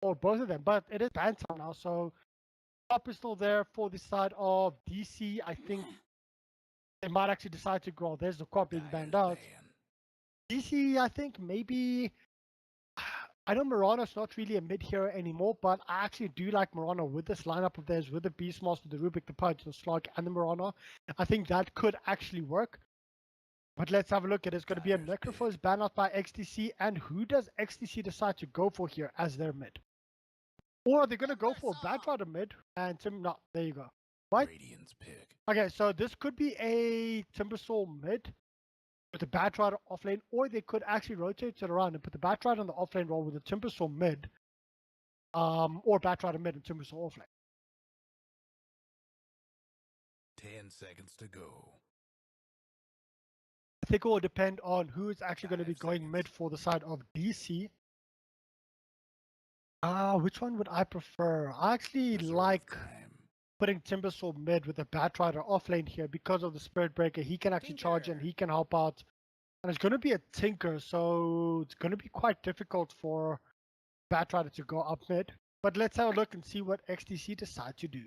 Or both of them, but it is banned time now, so Quap is still there for the side of DC. I think they might actually decide to go. There's the Quap being banned out. DC, I think maybe. I know Mirana's not really a mid hero anymore, but I actually do like Mirana with this lineup of theirs, with the Beastmaster, the Rubik, the Pudge, the Slug, and the Mirana. I think that could actually work. But let's have a look. It is going to be a Necrophos ban out by xTc, and who does xTc decide to go for here as their mid? Or are they going to go for a Batrider mid and Tim? No, there you go. Right? Radiant's pick. Okay, so this could be a Timbersaw mid with the Batrider offlane, or they could actually rotate it around and put the Batrider on the offlane role with the Timbersaw mid, or Batrider mid and Timbersaw offlane. 10 seconds to go. I think it will depend on who is actually going to be going mid for the side of DC. Which one would I prefer? I actually like putting Timbersaw mid with the Batrider offlane here because of the Spirit Breaker. He can actually charge and he can help out. And it's going to be a Tinker, so it's going to be quite difficult for Batrider to go up mid. But let's have a look and see what xTc decide to do.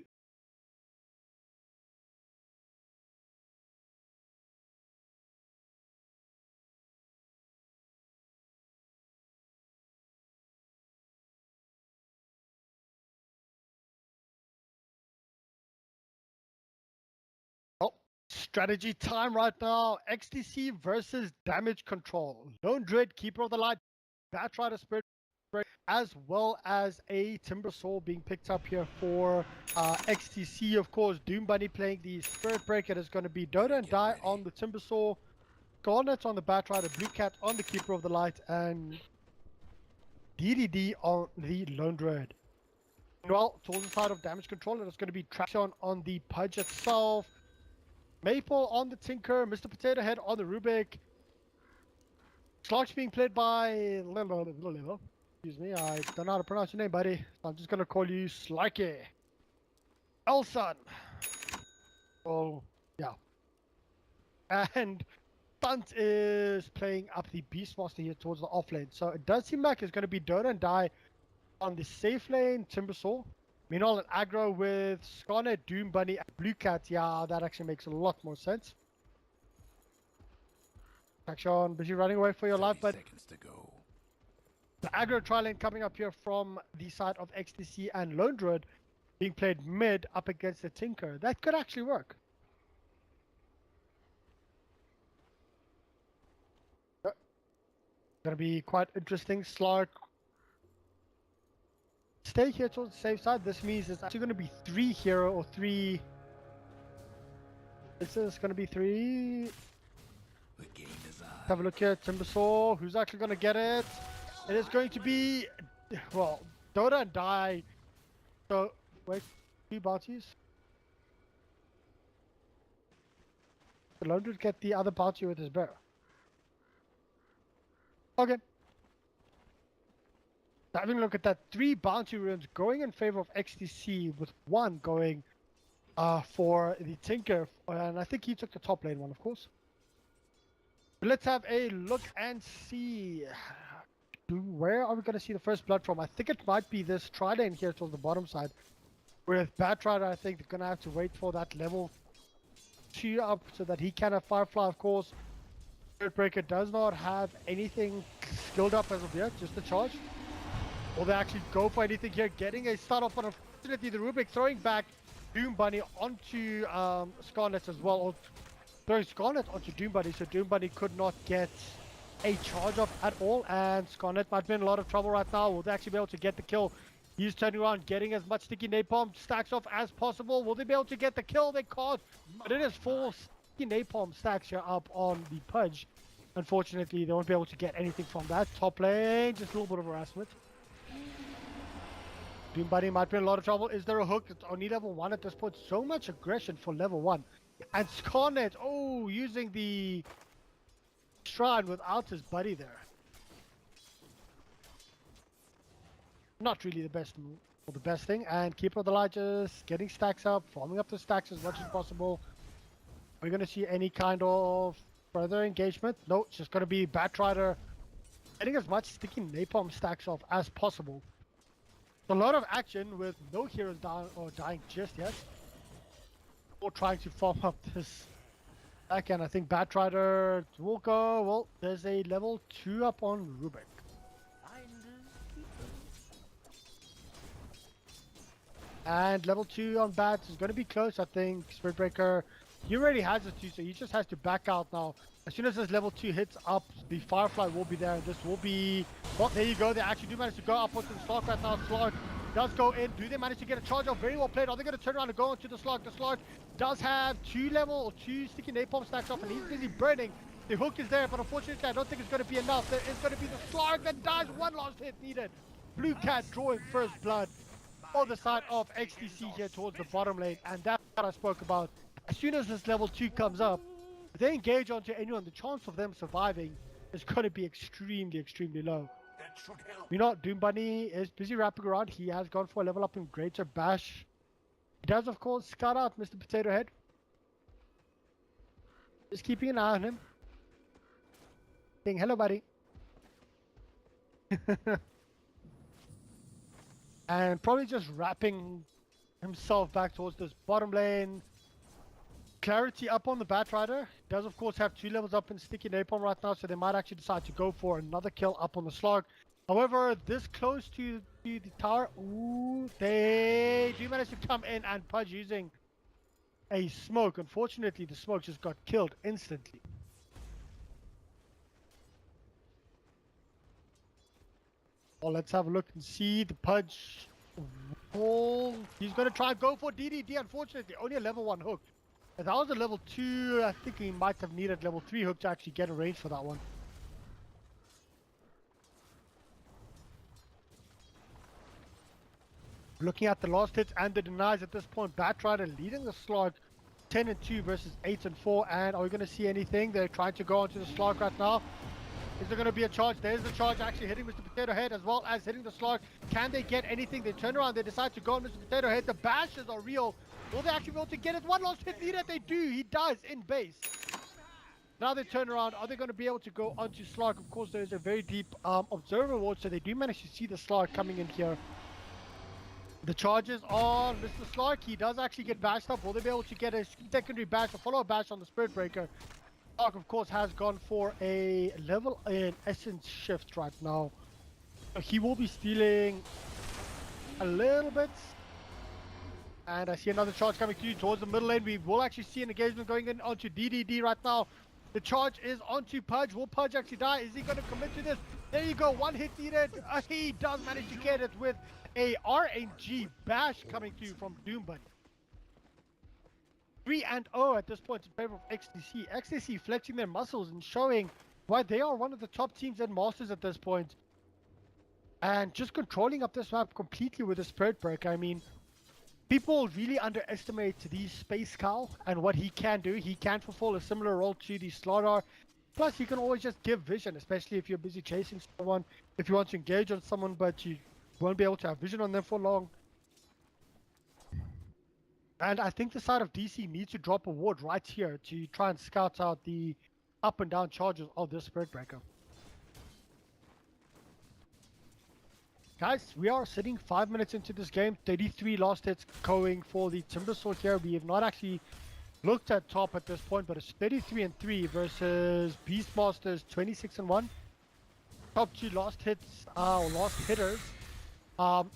Strategy time right now. xTc versus damage control. Lone Druid, Keeper of the Light, Batrider, Spirit Breaker, as well as a Timbersaw being picked up here for xTc. Of course, Doom Bunny playing the Spirit Breaker. It is going to be Dota and Die on the Timbersaw, Garnet on the Batrider, Blue Cat on the Keeper of the Light, and DDD on the Lone Druid. Well, towards the side of damage control, it is going to be Traction on the Pudge itself. Maple on the Tinker, Mr. Potato Head on the Rubik. Slog's being played by... Excuse me, I don't know how to pronounce your name, buddy. So I'm just going to call you Slikey. Elson. Oh, yeah. And Stunt is playing up the Beastmaster here towards the off lane. So it does seem like it's going to be Dota and Die on the safe lane, Timbersaw. Meanwhile, an aggro with Skarnet, Doom Bunny, and Blue Cat. Yeah, that actually makes a lot more sense. Action, busy running away for your 30 life, but seconds to go. the aggro tri lane coming up here from the side of xTc and Lone Druid being played mid up against the Tinker. That could actually work. Gonna be quite interesting. Slark stay here towards the safe side. This means it's actually gonna be 3 hero or 3. This is gonna be 3. The game is on. Have a look here, Timbersaw. Who's actually gonna get it? It is going to be, well, Dota and Die. So wait, 2 bounties. The Lone Druid get the other bounty with his bear. Okay. So having a look at that, 3 bounty runes going in favor of xTc with 1 going for the Tinker, and I think he took the top lane one, of course. But let's have a look and see. Where are we going to see the first blood from? I think it might be this tri-lane here towards the bottom side. With Batrider, I think they're going to have to wait for that level 2 up so that he can have Firefly, of course. Breaker does not have anything skilled up as of yet, just the charge. Will they actually go for anything here? Getting a start off, but unfortunately the Rubik throwing back Doom Bunny onto Skarnet as well, or throwing Skarnet onto Doom Bunny, so Doom Bunny could not get a charge up at all, and Skarnet might be in a lot of trouble right now. Will they actually be able to get the kill? He's turning around, getting as much sticky napalm stacks off as possible. Will they be able to get the kill? They can't, but it is 4 sticky napalm stacks here up on the Pudge. Unfortunately, they won't be able to get anything from that. Top lane, just a little bit of harassment. Doom Bunny might be in a lot of trouble. Is there a hook? It's only level 1 at this point. So much aggression for level 1. And Skarnet, oh, using the Shrine without his buddy there. Not really the best move, or the best thing. And Keeper of the Light just getting stacks up, farming up the stacks as much as possible. Are we going to see any kind of further engagement? No, it's just going to be Batrider getting as much sticky napalm stacks off as possible. A lot of action with no heroes down or dying just yet. Or trying to farm up this stack, and I think Batrider will go. Well, there's a level 2 up on Rubik. And level 2 on Bats is going to be close, I think. Spirit Breaker, he already has it too, so he just has to back out now. As soon as this level 2 hits up, the Firefly will be there, and this will be... Well, there you go. They actually do manage to go up onto the Slug right now. Slug does go in. Do they manage to get a charge off? Very well played. Are they going to turn around and go into the Slug? The Slug does have 2 sticky napalm stacks off, and he's busy burning. The hook is there, but unfortunately, I don't think it's going to be enough. There is going to be the Slug that dies. 1 last hit needed. Blue Cat drawing first blood on the side of xTc here towards the bottom lane, and that's what I spoke about. As soon as this level 2 comes up, if they engage onto anyone, the chance of them surviving is going to be extremely, extremely low. You know, Doom Bunny is busy wrapping around. He has gone for a level up in Greater Bash. He does, of course, scout out Mr. Potato Head. Just keeping an eye on him. Saying, hello, buddy. And probably just wrapping himself back towards this bottom lane. Clarity up on the Batrider. Does, of course, have 2 levels up in sticky napalm right now, so they might actually decide to go for another kill up on the Slug. However, this close to the tower, ooh, they do manage to come in and Pudge using a smoke. Unfortunately, the smoke just got killed instantly. Well, let's have a look and see the Pudge. Oh, he's going to try and go for DDD. Unfortunately, only a level 1 hook. If that was a level 2, I think he might have needed level 3 hook to actually get a range for that one. Looking at the last hits and the denies at this point, Batrider leading the Slug 10-2 versus 8-4. And are we going to see anything? They're trying to go onto the Slug right now. Is there going to be a charge? There's the charge actually hitting Mr. Potato Head as well as hitting the Slug. Can they get anything? They turn around, they decide to go on Mr. Potato Head. The bashes are real. Will they actually be able to get it? 1 last hit needed. They do. He dies in base. Now they turn around. Are they going to be able to go onto Slark? Of course, there's a very deep observer ward, so they do manage to see the Slark coming in here. The charges on Mr. Slark. He does actually get bashed up. Will they be able to get a secondary bash, a follow-up bash on the Spirit Breaker? Slark, of course, has gone for a level in essence shift right now. So he will be stealing a little bit. And I see another charge coming through towards the middle lane. We will actually see an engagement going in onto DDD right now. The charge is onto Pudge. Will Pudge actually die? Is he going to commit to this? There you go. One hit needed. He does manage to get it with a RNG bash coming through from Doombunny. 3-0 at this point in favor of xTc. xTc flexing their muscles and showing why they are one of the top teams in Masters at this point. And just controlling up this map completely with the Spirit Breaker. I mean, people really underestimate the Space Cow and what he can do. He can fulfill a similar role to the Slaughter. Plus, he can always just give vision, especially if you're busy chasing someone, if you want to engage on someone, but you won't be able to have vision on them for long. And I think the side of DC needs to drop a ward right here to try and scout out the up and down charges of this Spirit Breaker. Guys, we are sitting 5 minutes into this game. 33 last hits going for the Timbersaw here. We have not actually looked at top at this point, but it's 33-3 versus Beastmaster's 26-1. Top two last hits, or last hitters,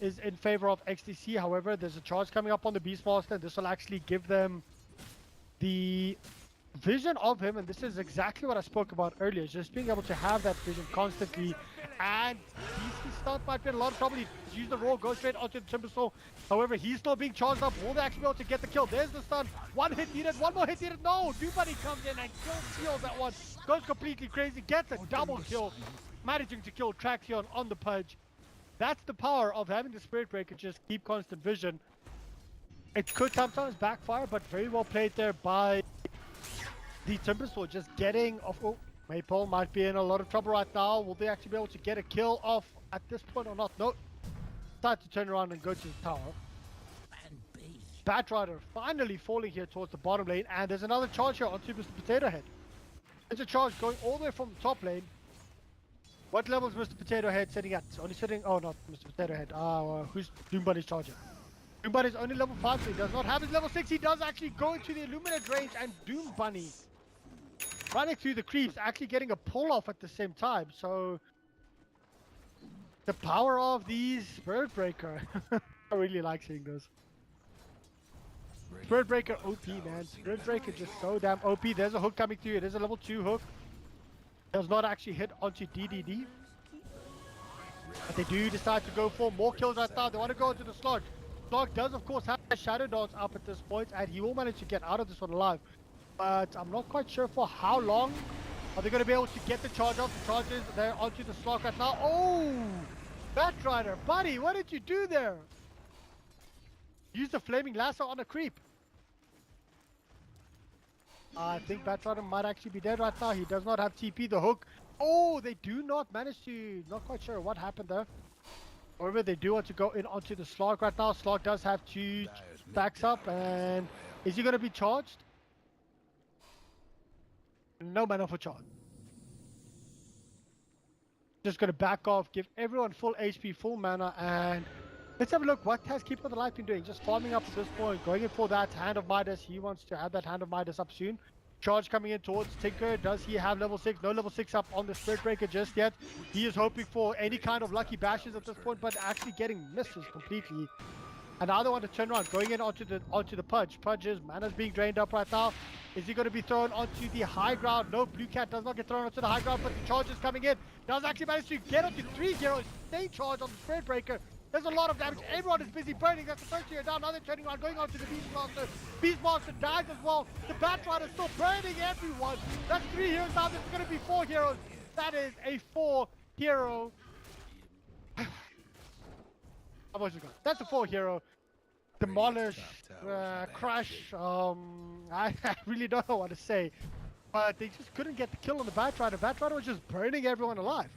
is in favor of xTc. However, there's a charge coming up on the Beastmaster. This will actually give them the vision of him, and this is exactly what I spoke about earlier, just being able to have that vision constantly. And DC start might be in a lot of trouble. He used the roll, goes straight onto the Timbersaw. However, he's still being charged up. Will they actually be able to get the kill? There's the stun. One hit needed, one more hit needed. No, Doombunny comes in and kills that one. Goes completely crazy, gets a double kill, managing to kill Traxion on the Pudge. That's the power of having the Spirit Breaker just keep constant vision. It could sometimes backfire, but very well played there by the Timbersaw, just getting off. Oh, Maple might be in a lot of trouble right now. Will they actually be able to get a kill off at this point or not? No. Start to turn around and go to the tower. Batrider finally falling here towards the bottom lane, and there's another charge here onto Mr. Potato Head. There's a charge going all the way from the top lane. What level is Mr. Potato Head sitting at? Only sitting. Oh, not Mr. Potato Head. Who's Doombunny's charger? Doombunny's only level 5, so he does not have his level 6. He does actually go into the Illuminate range, and Doombunny running through the creeps, actually getting a pull off at the same time. So the power of these Spirit Breaker. I really like seeing those. Spirit Breaker OP, man. Spirit Breaker just so damn OP. There's a hook coming through. It is a level 2 hook. Does not actually hit onto DDD. But they do decide to go for more kills right now. They want to go into the slot. Slog does, of course, have a Shadow Dance up at this point, and he will manage to get out of this one alive. But I'm not quite sure for how long. Are they going to be able to get the charge off? The charges, they're onto the slot right now. Oh! Batrider, buddy, what did you do there? Use the Flaming Lasso on a creep. I think Batrider might actually be dead right now. He does not have TP. The hook. Oh, they do not manage to. Not quite sure what happened there. However, they do want to go in onto the Slog right now. Slog does have 2 stacks up, and is he going to be charged? No mana for charge. Just going to back off, give everyone full HP, full mana, and let's have a look. What has Keeper of the Light been doing? Just farming up at this point, going in for that Hand of Midas. He wants to have that Hand of Midas up soon. Charge coming in towards Tinker. Does he have level 6? No level 6 up on the Spirit Breaker just yet. He is hoping for any kind of lucky bashes at this point, but actually getting misses completely. And now they want to turn around, going in onto the Pudge. Pudge's mana's being drained up right now. Is he going to be thrown onto the high ground? No, Blue Cat does not get thrown onto the high ground, but the charge is coming in. Does actually manage to get onto 3 heroes. Stay charge on the Spirit Breaker. There's a lot of damage. Everyone is busy burning. That's the first hero down. Now they're turning around, going on to the Beastmaster. Beastmaster dies as well. The Batrider is still burning everyone. That's 3 heroes now. There's going to be 4 heroes. That is a 4-hero. How much is it? That's a 4-hero. Demolish, crush. I really don't know what to say. But they just couldn't get the kill on the Batrider. Batrider was just burning everyone alive.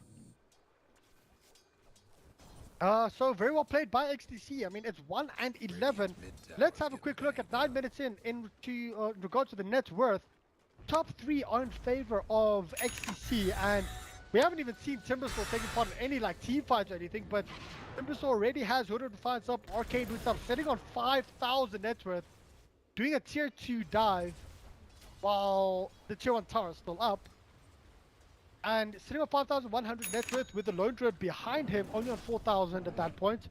So very well played by xTc. I mean, it's 1-11. Let's have a quick look at 9 minutes in regards to the net worth. top 3 are in favor of xTc, and we haven't even seen Timbersaw taking part in any like team fights or anything, but Timbersaw already has Hooded Defiance up, Arcane Boots up, sitting on 5,000 net worth, doing a tier 2 dive while the tier 1 tower is still up. And sitting on 5,100 net worth with the Lone Druid behind him, only on 4,000 at that point.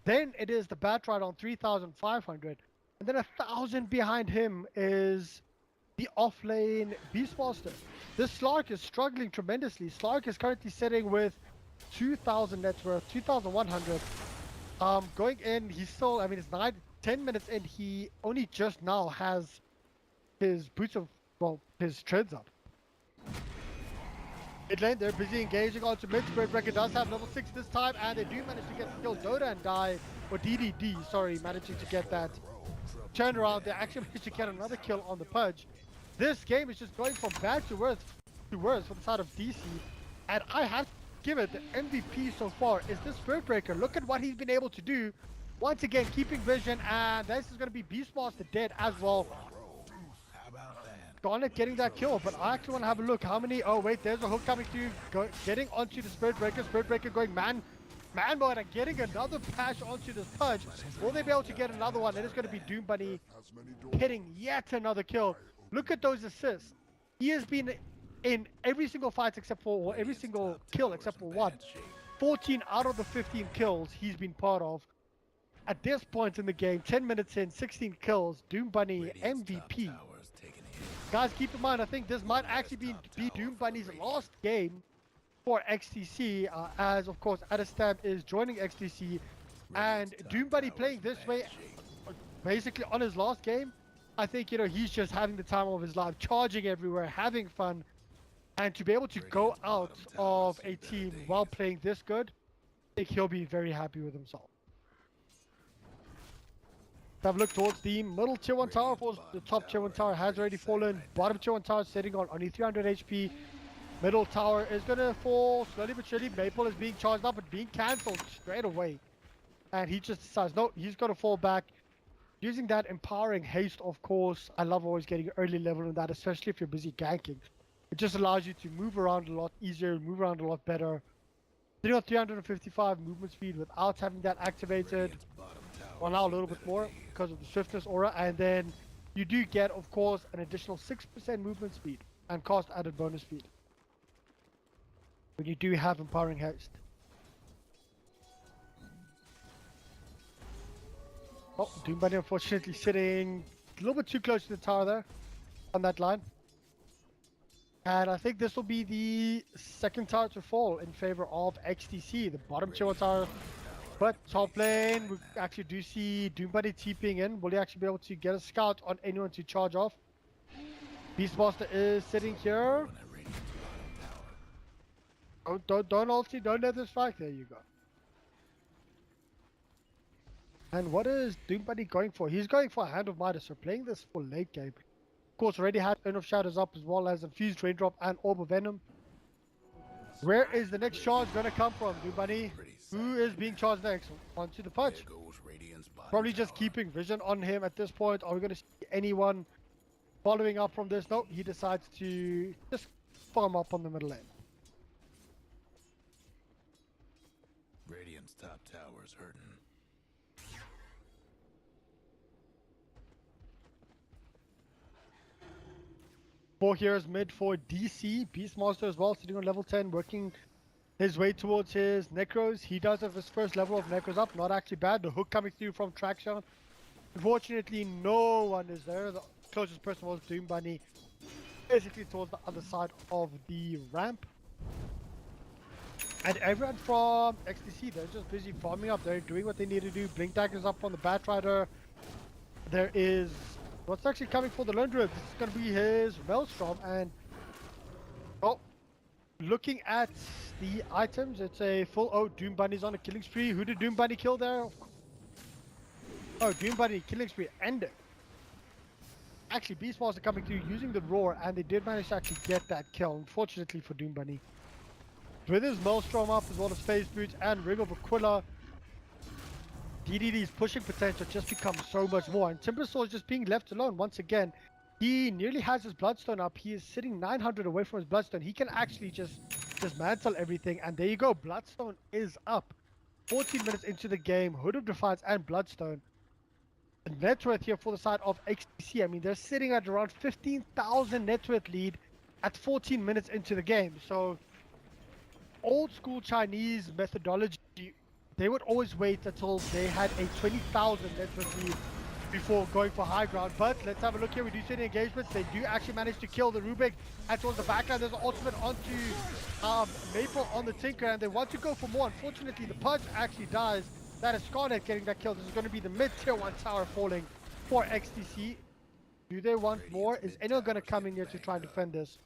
Then it is the Batrider on 3,500. And then 1,000 behind him is the offlane Beastmaster. This Slark is struggling tremendously. Slark is currently sitting with 2,000 net worth, 2,100. Going in, he's still, I mean, it's 10 minutes in, he only just now has his boots of, well, his treads up. Mid lane, they're busy engaging onto mid. Spiritbreaker does have level 6 this time, and they do manage to get Kill Dota and die, or DDD, sorry, managing to get that turnaround. They actually managed to get another kill on the Pudge. This game is just going from bad to worse for the side of DC, and I have to give it the MVP so far is this Spiritbreaker. Look at what he's been able to do. Once again, keeping vision, and this is going to be Beastmaster dead as well. Garnet getting that kill, but I actually want to have a look. How many? Oh wait, there's a hook coming through, getting onto the Spiritbreaker. Spiritbreaker going man mode and getting another patch onto this Pudge. Will they be able to get another one? It is going to be Doom Bunny getting yet another kill. Look at those assists. He has been in every single fight except for, or every single kill except for one. 14 out of the 15 kills he's been part of. At this point in the game, 10 minutes in, 16 kills, Doom Bunny MVP. Guys, keep in mind, I think this might actually be Doom Bunny's last game for xTc, as of course Adestab is joining xTc, and Doom Bunny playing this way, basically on his last game. I think, you know, he's just having the time of his life, charging everywhere, having fun, and to be able to go out of a team while playing this good, I think he'll be very happy with himself. Have a look towards the middle tier 1 tower. Of course, the top tier 1 tower has already fallen. Bottom tier 1 tower sitting on only 300 HP. Middle tower is going to fall slowly but surely. Maple is being charged up and being cancelled straight away. And he just decides, no, he's going to fall back. Using that empowering haste, of course. I love always getting early level in that, especially if you're busy ganking. It just allows you to move around a lot easier, move around a lot better. Sitting on 355 movement speed without having that activated. Well, now a little bit more because of the swiftness aura, and then you do get, of course, an additional 6% movement speed and cost added bonus speed when you do have empowering haste. Oh, Doom Bunny unfortunately sitting a little bit too close to the tower there on that line. And I think this will be the second tower to fall in favor of xTc, the bottom tier 1 tower. But top lane, we actually do see Doom Bunny TPing in. Will he actually be able to get a scout on anyone to charge off? Beastmaster is sitting here. Oh, don't ulti, don't let this strike. There you go. And what is Doom Bunny going for? He's going for a Hand of Midas, so playing this for late game. Of course, already had Urn of Shadows up as well as Infused Raindrop and Orb of Venom. Where is the next charge going to come from, Doom Bunny? Who is being charged next? Onto the Pudge. Probably just keeping vision on him at this point. Are we going to see anyone following up from this? No, he decides to just farm up on the middle lane. Radiant's top tower's hurting. Four heroes mid for DC. Beastmaster as well, sitting on level 10, working his way towards his Necros. He does have his first level of Necros up. Not actually bad. The hook coming through from Trackshot. Unfortunately, no one is there. The closest person was Doom Bunny, basically towards the other side of the ramp. And everyone from xTc, they're just busy farming up. They're doing what they need to do. Blink Dagger's up on the Batrider. There is... what's actually coming for the Lone Druid? This is going to be his Maelstrom. And... oh, looking at the items, it's a full... oh, Doom Bunny's on a killing spree. Who did Doom Bunny kill there? Oh, Doom Bunny killing spree ended. Actually, Beastmaster coming through using the Roar, and they did manage to actually get that kill, unfortunately for Doom Bunny. With his Maelstrom up, as well as Phase Boots and Ring of Aquila, DDD's pushing potential just becomes so much more, and Timbersaw is just being left alone once again. He nearly has his Bloodstone up. He is sitting 900 away from his Bloodstone. He can actually just dismantle everything. And there you go. Bloodstone is up. 14 minutes into the game. Hood of Defiance and Bloodstone. The net worth here for the side of xTc. I mean, they're sitting at around 15,000 net worth lead at 14 minutes into the game. So, old school Chinese methodology, they would always wait until they had a 20,000 net worth lead before going for high ground. But let's have a look here. We do see the engagements. They do actually manage to kill the Rubik. And towards the backline, there's an ultimate onto Maple on the Tinker. And they want to go for more. Unfortunately, the Punch actually dies. That is Scarlet getting that kill. This is going to be the mid-tier 1 tower falling for xTc. Do they want more? Is anyone going to come in here to try and defend this?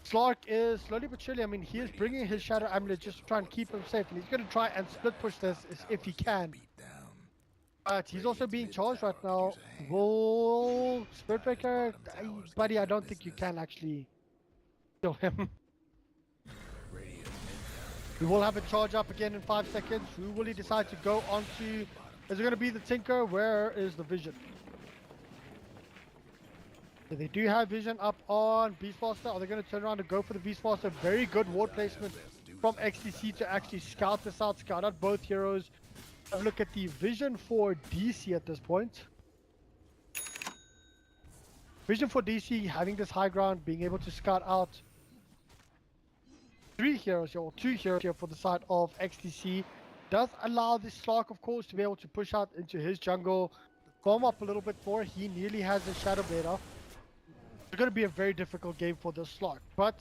Slark is slowly but surely, I mean, he is bringing his Shadow Amulet just to try and keep him safe. And he's going to try and split push this if he can. But he's also being charged right now. Will Spirit Breaker, buddy, I don't think you can actually kill him. We will have a charge up again in 5 seconds. Who will he decide to go on to? Is it going to be the Tinker? Where is the Vision? So they do have Vision up on Beastmaster. Are they going to turn around and go for the Beastmaster? Very good ward placement from xTc to actually scout this out, scout out both heroes. Have a look at the Vision for DC at this point. Vision for DC having this high ground, being able to scout out 3 heroes here, or 2 heroes here for the side of xTc. Does allow this Slark, of course, to be able to push out into his jungle, farm up a little bit more. He nearly has his Shadow Blade off. It's going to be a very difficult game for this Slark, but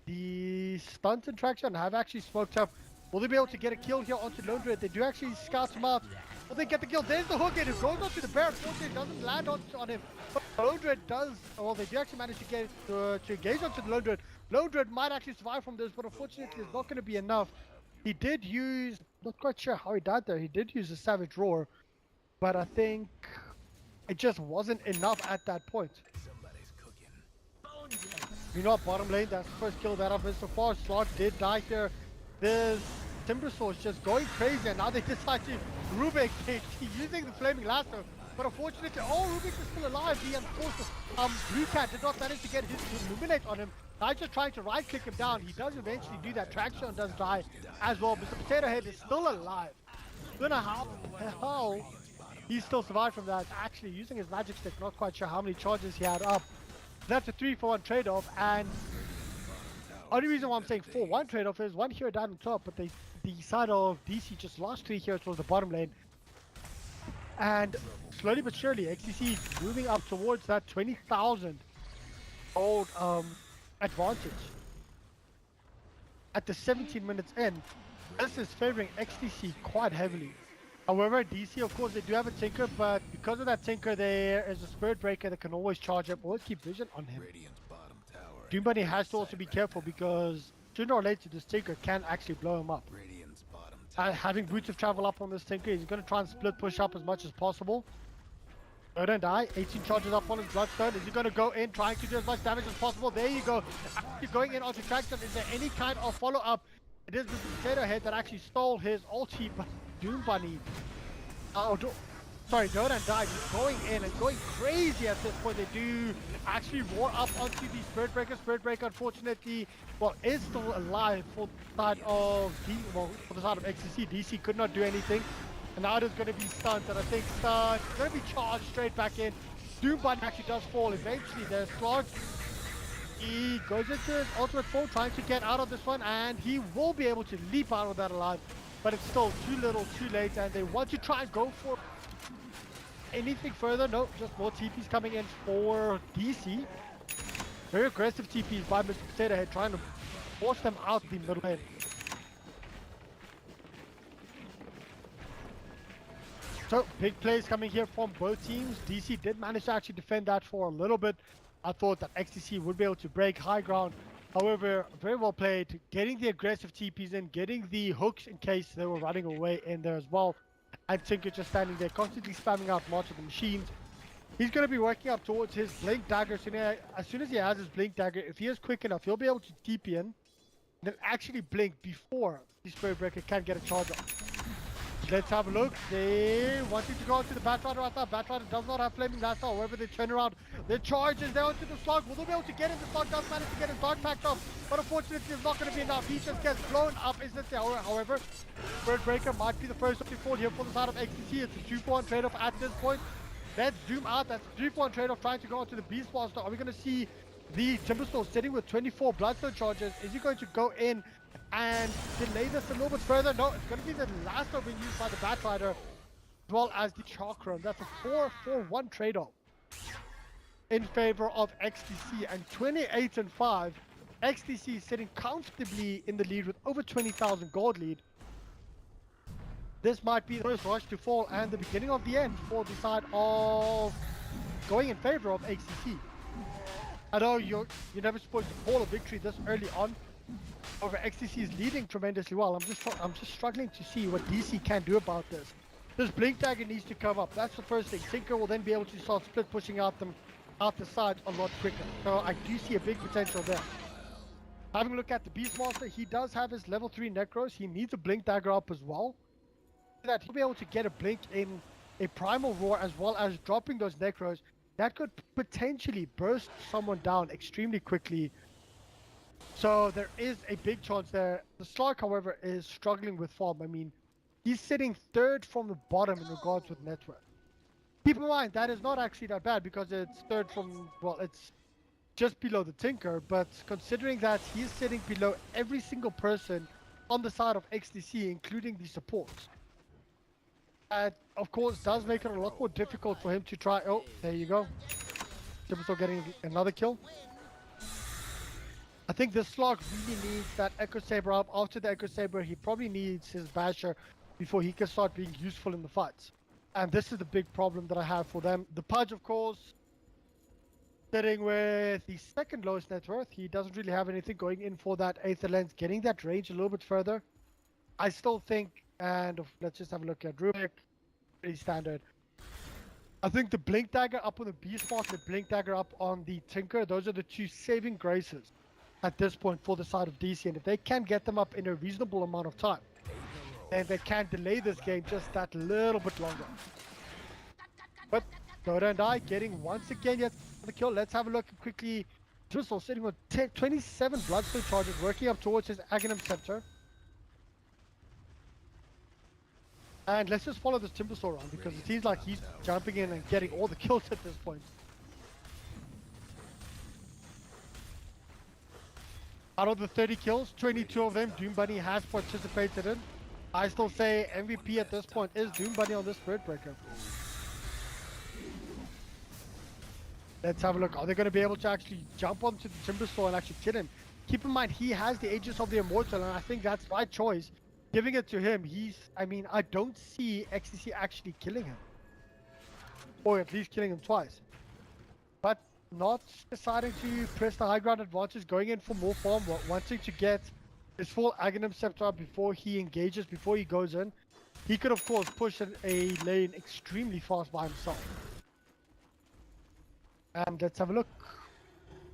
the stunt and traction have actually smoked up. Will they be able to get a kill here onto Lone Druid? They do actually scout him out. Will they get the kill? There's the hook, and it goes onto the bear. Unfortunately, it doesn't land on him. But Lone Druid does, well, they do actually manage to get to engage onto the Lone Druid. Lone Druid might actually survive from this, but unfortunately, it's not going to be enough. He did use, not quite sure how he died there. He did use a Savage Roar, but I think it just wasn't enough at that point. You know, bottom lane, that's the first kill that I've been so far. Slark did die here. There's Timbersaw just going crazy, and now they decide to Rubik using the flaming lasso. But unfortunately, Rubik is still alive. The unfortunate Blue Cat did not manage to get his illuminate on him. Now just trying to right click him down. He does eventually do that. Traction does die as well. But the Potato Head is still alive. Don't know how he still survived from that. Actually using his magic stick, not quite sure how many charges he had up. That's a 3-for-1 trade-off, and only reason why I'm saying 4-1 trade-off is 1 hero died on top, but the side of DC just lost 3 heroes towards the bottom lane. And slowly but surely, xTc moving up towards that 20,000 old advantage. At the 17 minutes in, this is favoring xTc quite heavily. However, DC, of course, they do have a Tinker, but because of that Tinker, there is a Spirit Breaker that can always charge up, always keep Vision on him. Doom Bunny has to also be careful because sooner or later, this Tinker can actually blow him up. Having Boots of Travel up on this Tinker, he's going to try and split push up as much as possible. Don't die. 18 charges up on his Bloodstone. Is he going to go in, trying to do as much damage as possible? There you go. Actually going in onto Traction. Is there any kind of follow-up? It is the Potato Head that actually stole his ulti, but Doom Bunny. Sorry, Dodan died. He's going in and going crazy at this point. They do actually roar up onto the Spirit Breaker. Spirit Breaker, unfortunately, well, is still alive for the side of for the side of xTc. DC could not do anything, and now it is going to be stunned. And I think stun is going to be charged straight back in. Doom Bunny actually does fall. Eventually, there's Slark. He goes into his ultimate fall, trying to get out of this one, and he will be able to leap out of that alive. But it's still too little, too late, and they want to try and go for anything further. No, just more TPs coming in for DC. Very aggressive TPs by Mr. Potato Head, trying to force them out the middle lane. So, big plays coming here from both teams. DC did manage to actually defend that for a little bit. I thought that xTc would be able to break high ground. However, very well played, getting the aggressive TPs in, getting the hooks in case they were running away in there as well. And Tinker just standing there, constantly spamming out March of the Machines. He's going to be working up towards his Blink Dagger. As soon as he has his Blink Dagger, if he is quick enough, he'll be able to TP in, and then actually blink before the Spirit Breaker can get a charge off. let's have a look. They wanting to go to the Batrider right now. Batrider does not have Flaming Lance. However, they turn around. The charge is there onto the slug. Will they be able to get in? The slug does manage to get his dark packed off. But unfortunately, it's not going to be enough. He just gets blown up, isn't it? However, Bird Breaker might be the first to fall here for the side of xTc. It's a 2-for-1 trade-off at this point. Let's zoom out. That's a 3-for-1 trade-off trying to go onto the Beastmaster. Are we going to see the Timbersaw sitting with 24 Bloodstone charges? Is he going to go in and delay this a little bit further? No, it's going to be the last of being used by the Batrider as well as the Chakram. That's a 4-for-1 trade-off in favor of xTc, and 28-5. xTc is sitting comfortably in the lead with over 20,000 gold lead. This might be the first rush to fall and the beginning of the end for the side of going in favor of xTc. I know you're never supposed to call a victory this early on. However, xTc is leading tremendously well. I'm just struggling to see what DC can do about this. This Blink Dagger needs to come up. That's the first thing. Tinker will then be able to start split pushing out the sides a lot quicker. So I do see a big potential there. Having a look at the Beastmaster, he does have his level 3 Necros. He needs a Blink Dagger up as well. That he'll be able to get a blink in a primal roar as well as dropping those Necros. That could potentially burst someone down extremely quickly. So there is a big chance there. The Slark, however, is struggling with farm. I mean, he's sitting third from the bottom in regards with net worth. Keep in mind, that is not actually that bad because it's third from, well, it's just below the Tinker. But considering that he's sitting below every single person on the side of xTc, including the supports. That, of course, does make it a lot more difficult for him to try. Oh, there you go. Timbersaw getting another kill. I think this slog really needs that Echo Saber up. After the Echo Saber, he probably needs his Basher before he can start being useful in the fights. And this is the big problem that I have for them. The Pudge, of course, sitting with the second lowest net worth. He doesn't really have anything going in for that Aether Lens, getting that range a little bit further. I still think, and let's just have a look at Rubik. Pretty standard. I think the Blink Dagger up on the Beastmaster, the Blink Dagger up on the Tinker, those are the two saving graces at this point for the side of DC. And if they can get them up in a reasonable amount of time, then they can delay this game just that little bit longer. But Dota and I getting once again yet the kill. Let's have a look quickly. Drizzle sitting with 27 Bloodstone charges, working up towards his Aghanim Scepter. And let's just follow this Timbersaw around because it seems like he's jumping in and getting all the kills at this point. Out of the 30 kills, 22 of them Doom Bunny has participated in. I still say MVP at this point is Doom Bunny on this Spirit Breaker. Let's have a look. Are they going to be able to actually jump onto the Timbersaw and actually kill him? Keep in mind, he has the Aegis of the Immortal, and I think that's the right choice. Giving it to him, I mean, I don't see xTc actually killing him. Or at least killing him twice. But not deciding to press the high ground advantage, going in for more farm, wanting to get his full Aghanim Scepter before he engages, before he goes in. He could, of course, push a lane extremely fast by himself. And let's have a look.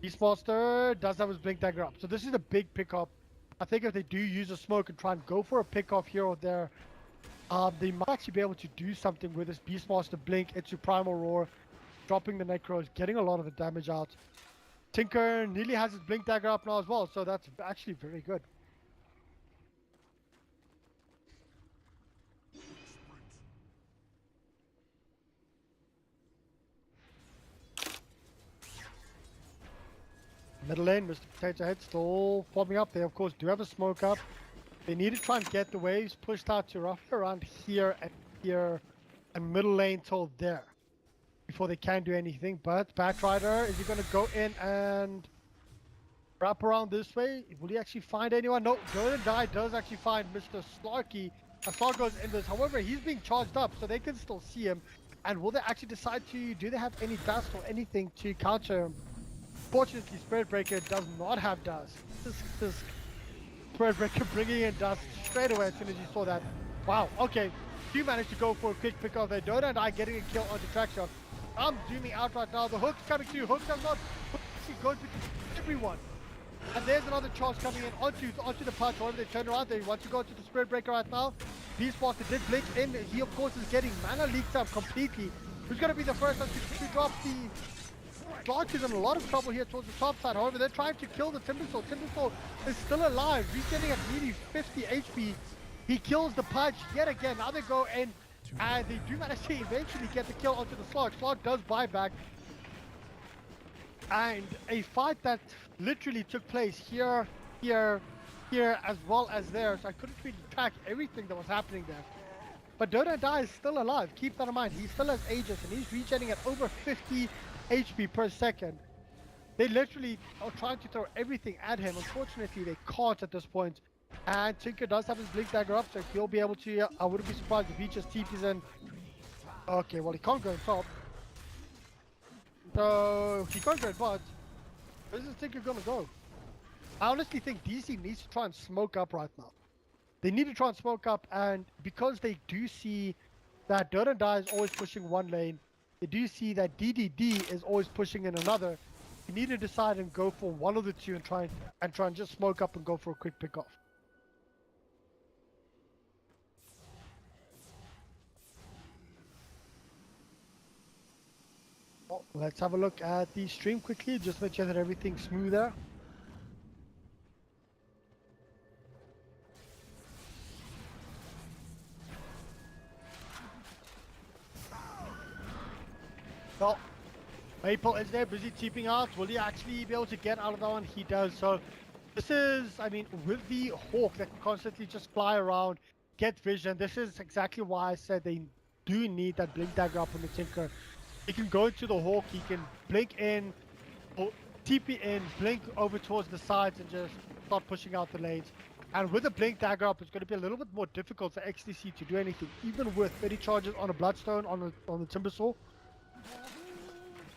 Beastmaster does have his Blink Dagger up. So this is a big pickup. I think if they do use a smoke and try and go for a pick-off here or there, they might actually be able to do something with this Beastmaster Blink into Primal Roar, dropping the Necros, getting a lot of the damage out. Tinker nearly has his Blink Dagger up now as well, so that's actually very good. Middle lane, Mr. Potato Head still forming up. They, of course, do have a smoke up. They need to try and get the waves pushed out to roughly around here, and middle lane till there before they can do anything. But Batrider, is he going to go in and wrap around this way? Will he actually find anyone? No, Golden Die does actually find Mr. Slarky. Slark goes in this. However, he's being charged up, so they can still see him. And will they actually decide to, do they have any dust or anything to counter him? Fortunately, Spirit Breaker does not have dust. This Spirit Breaker bringing in dust straight away as soon as you saw that. Wow, okay. You managed to go for a quick pick off there. Dota and I getting a kill onto Trackshot. I'm zooming out right now. The hook's coming through. Hook does not. He goes to everyone. And there's another charge coming in onto the punch. However, they turn around. They want to go to the Spirit Breaker right now. Beast Master did blink in. He, of course, is getting mana leaked up completely. Who's going to be the first one to drop the... Clark is in a lot of trouble here towards the top side. However, they're trying to kill the Timbersaw. Timbersaw is still alive. He's getting at nearly 50 HP. He kills the punch yet again. Now they go in and they do manage to eventually get the kill onto the Slog. Slog does buy back. And a fight that literally took place here, as well as there. So I couldn't really track everything that was happening there. But Dota Die is still alive. Keep that in mind. He still has Aegis and he's regenerating at over 50 HP per second. They literally are trying to throw everything at him. Unfortunately, they can't at this point. And Tinker does have his Blink Dagger up, so he'll be able to... I wouldn't be surprised if he just TPs in. Okay, well, he can't go in top. So, he can't go in bot. Where's this Tinker gonna go? I honestly think DC needs to try and smoke up right now. They need to try and smoke up, and because they do see that Dota Die is always pushing one lane, they do see that DDD is always pushing in another. You need to decide and go for one of the two and try and just smoke up and go for a quick pick off. Well, let's have a look at the stream quickly, just make sure that everything's smooth there. Well, Maple is there, busy TPing out. Will he actually be able to get out of that one? He does. So this is, I mean, with the Hawk that can constantly just fly around, get vision, this is exactly why I said they do need that Blink Dagger up on the Tinker. He can go into the Hawk, he can blink in, or TP in, blink over towards the sides and just start pushing out the lanes. And with a Blink Dagger up, it's going to be a little bit more difficult for xTc to do anything, even with 30 charges on a Bloodstone on the Timbersaw.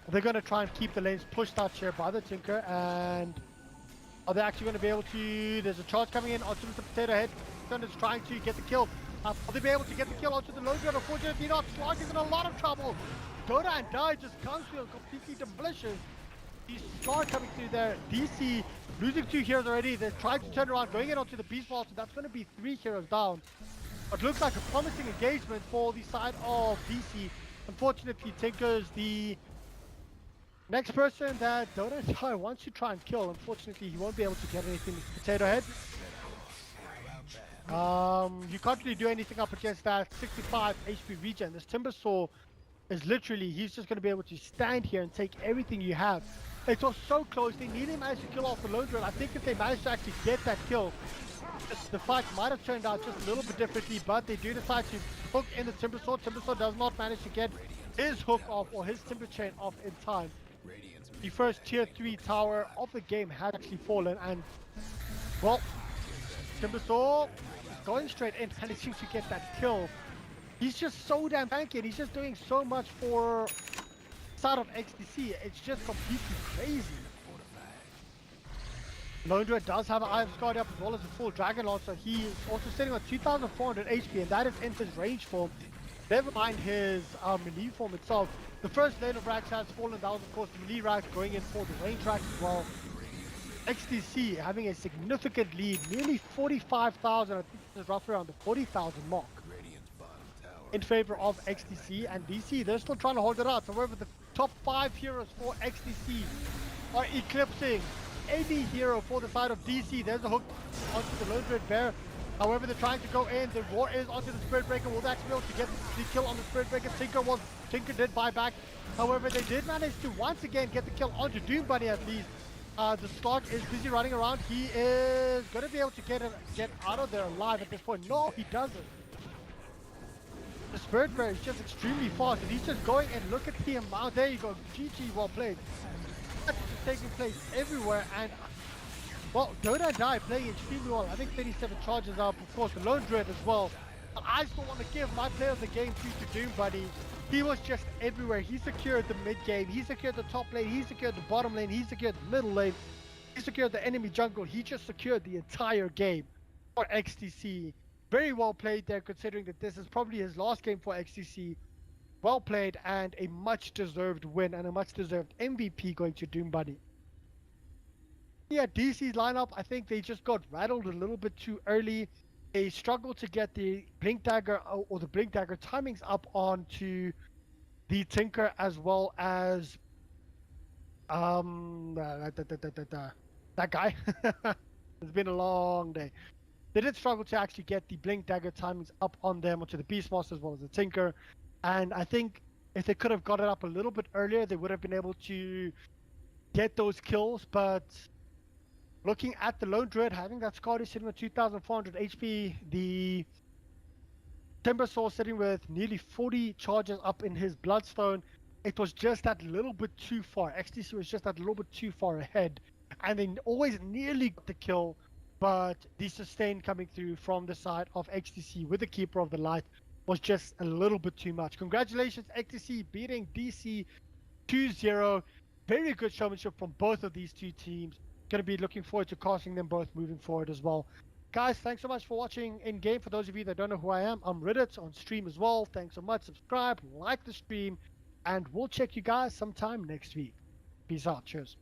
They're going to try and keep the lanes pushed out here by the Tinker, and are they actually going to be able to... There's a charge coming in onto the Potato Head. Thunder's trying to get the kill. Will they be able to get the kill onto the Lone Gun? Unfortunately not. Slog is in a lot of trouble. Dota and Die just comes through and completely demolishes. The Scar coming through there. DC losing 2 heroes already. They're trying to turn around, going in onto the Beast Vault, so that's going to be 3 heroes down. What looks like a promising engagement for the side of DC. Unfortunately, Tinker's the next person that Dota and Die wants to try and kill. Unfortunately, he won't be able to get anything with Potato Head. You can't really do anything up against that 65 HP regen. This Timbersaw is literally, he's just going to be able to stand here and take everything you have. It was so close. They nearly managed to kill off the Lone Drill. I think if they managed to actually get that kill, the fight might have turned out just a little bit differently, but they do decide to hook in the Timbersaw. Timbersaw does not manage to get his hook off or his Timber Chain off in time. The first tier 3 tower of the game had actually fallen, and well, Timbersaw is going straight in, managing to get that kill. He's just so damn tanky, and he's just doing so much for side of xTc. It's just completely crazy. Lone Druid does have an Eye of Scarred up as well as a full Dragon Lance, so he is also sitting on 2400 HP, and that is in his range form. Never mind his melee form itself. The first lane of racks has fallen down, of course, the melee rack going in for the range rack as well. xTc having a significant lead, nearly 45,000, I think this is roughly around the 40,000 mark in favor of xTc, and DC, they're still trying to hold it out. However, the top 5 heroes for xTc are eclipsing any hero for the side of DC. There's a hook onto the Lone Red Bear. However, they're trying to go in. The War is onto the Spirit Breaker. Will they actually be able to get the kill on the Spirit Breaker? Tinker did buy back. However, they did manage to once again get the kill onto Doom Bunny at least. The Slog is busy running around. He is going to be able to get out of there alive at this point. No, he doesn't. The Spirit Bear is just extremely fast, and he's just going and look at the amount. There you go. GG, well played. That's just taking place everywhere, and well, Dota and Die playing extremely well. I think 37 charges up, of course, the Lone Dread as well. But I still want to give my player of the game to Doom Buddy. He was just everywhere. He secured the mid game, he secured the top lane, he secured the bottom lane, he secured the middle lane, he secured the enemy jungle. He just secured the entire game for xTc. Very well played there, considering that this is probably his last game for xTc. Well played, and a much deserved win and a much deserved MVP going to Doom Buddy. Yeah, DC's lineup, I think they just got rattled a little bit too early. they struggled to get the blink dagger or the blink dagger timings up onto the Tinker as well as that guy. It's been a long day. They did struggle to actually get the blink dagger timings up on them onto the Beastmaster as well as the Tinker, and I think if they could have got it up a little bit earlier, they would have been able to get those kills. But looking at the Lone Druid, having that Skadi sitting with 2,400 HP, the Timbersaw sitting with nearly 40 charges up in his Bloodstone, it was just that little bit too far. xTc was just that little bit too far ahead, and they always nearly got the kill, but the sustain coming through from the side of xTc with the Keeper of the Light was just a little bit too much. Congratulations, xTc, beating DC 2-0. Very good showmanship from both of these two teams. Going to be looking forward to casting them both moving forward as well. Guys, thanks so much for watching in game. For those of you that don't know who I am, I'm RidditZ on stream as well. Thanks so much. Subscribe, like the stream, and we'll check you guys sometime next week. Peace out. Cheers.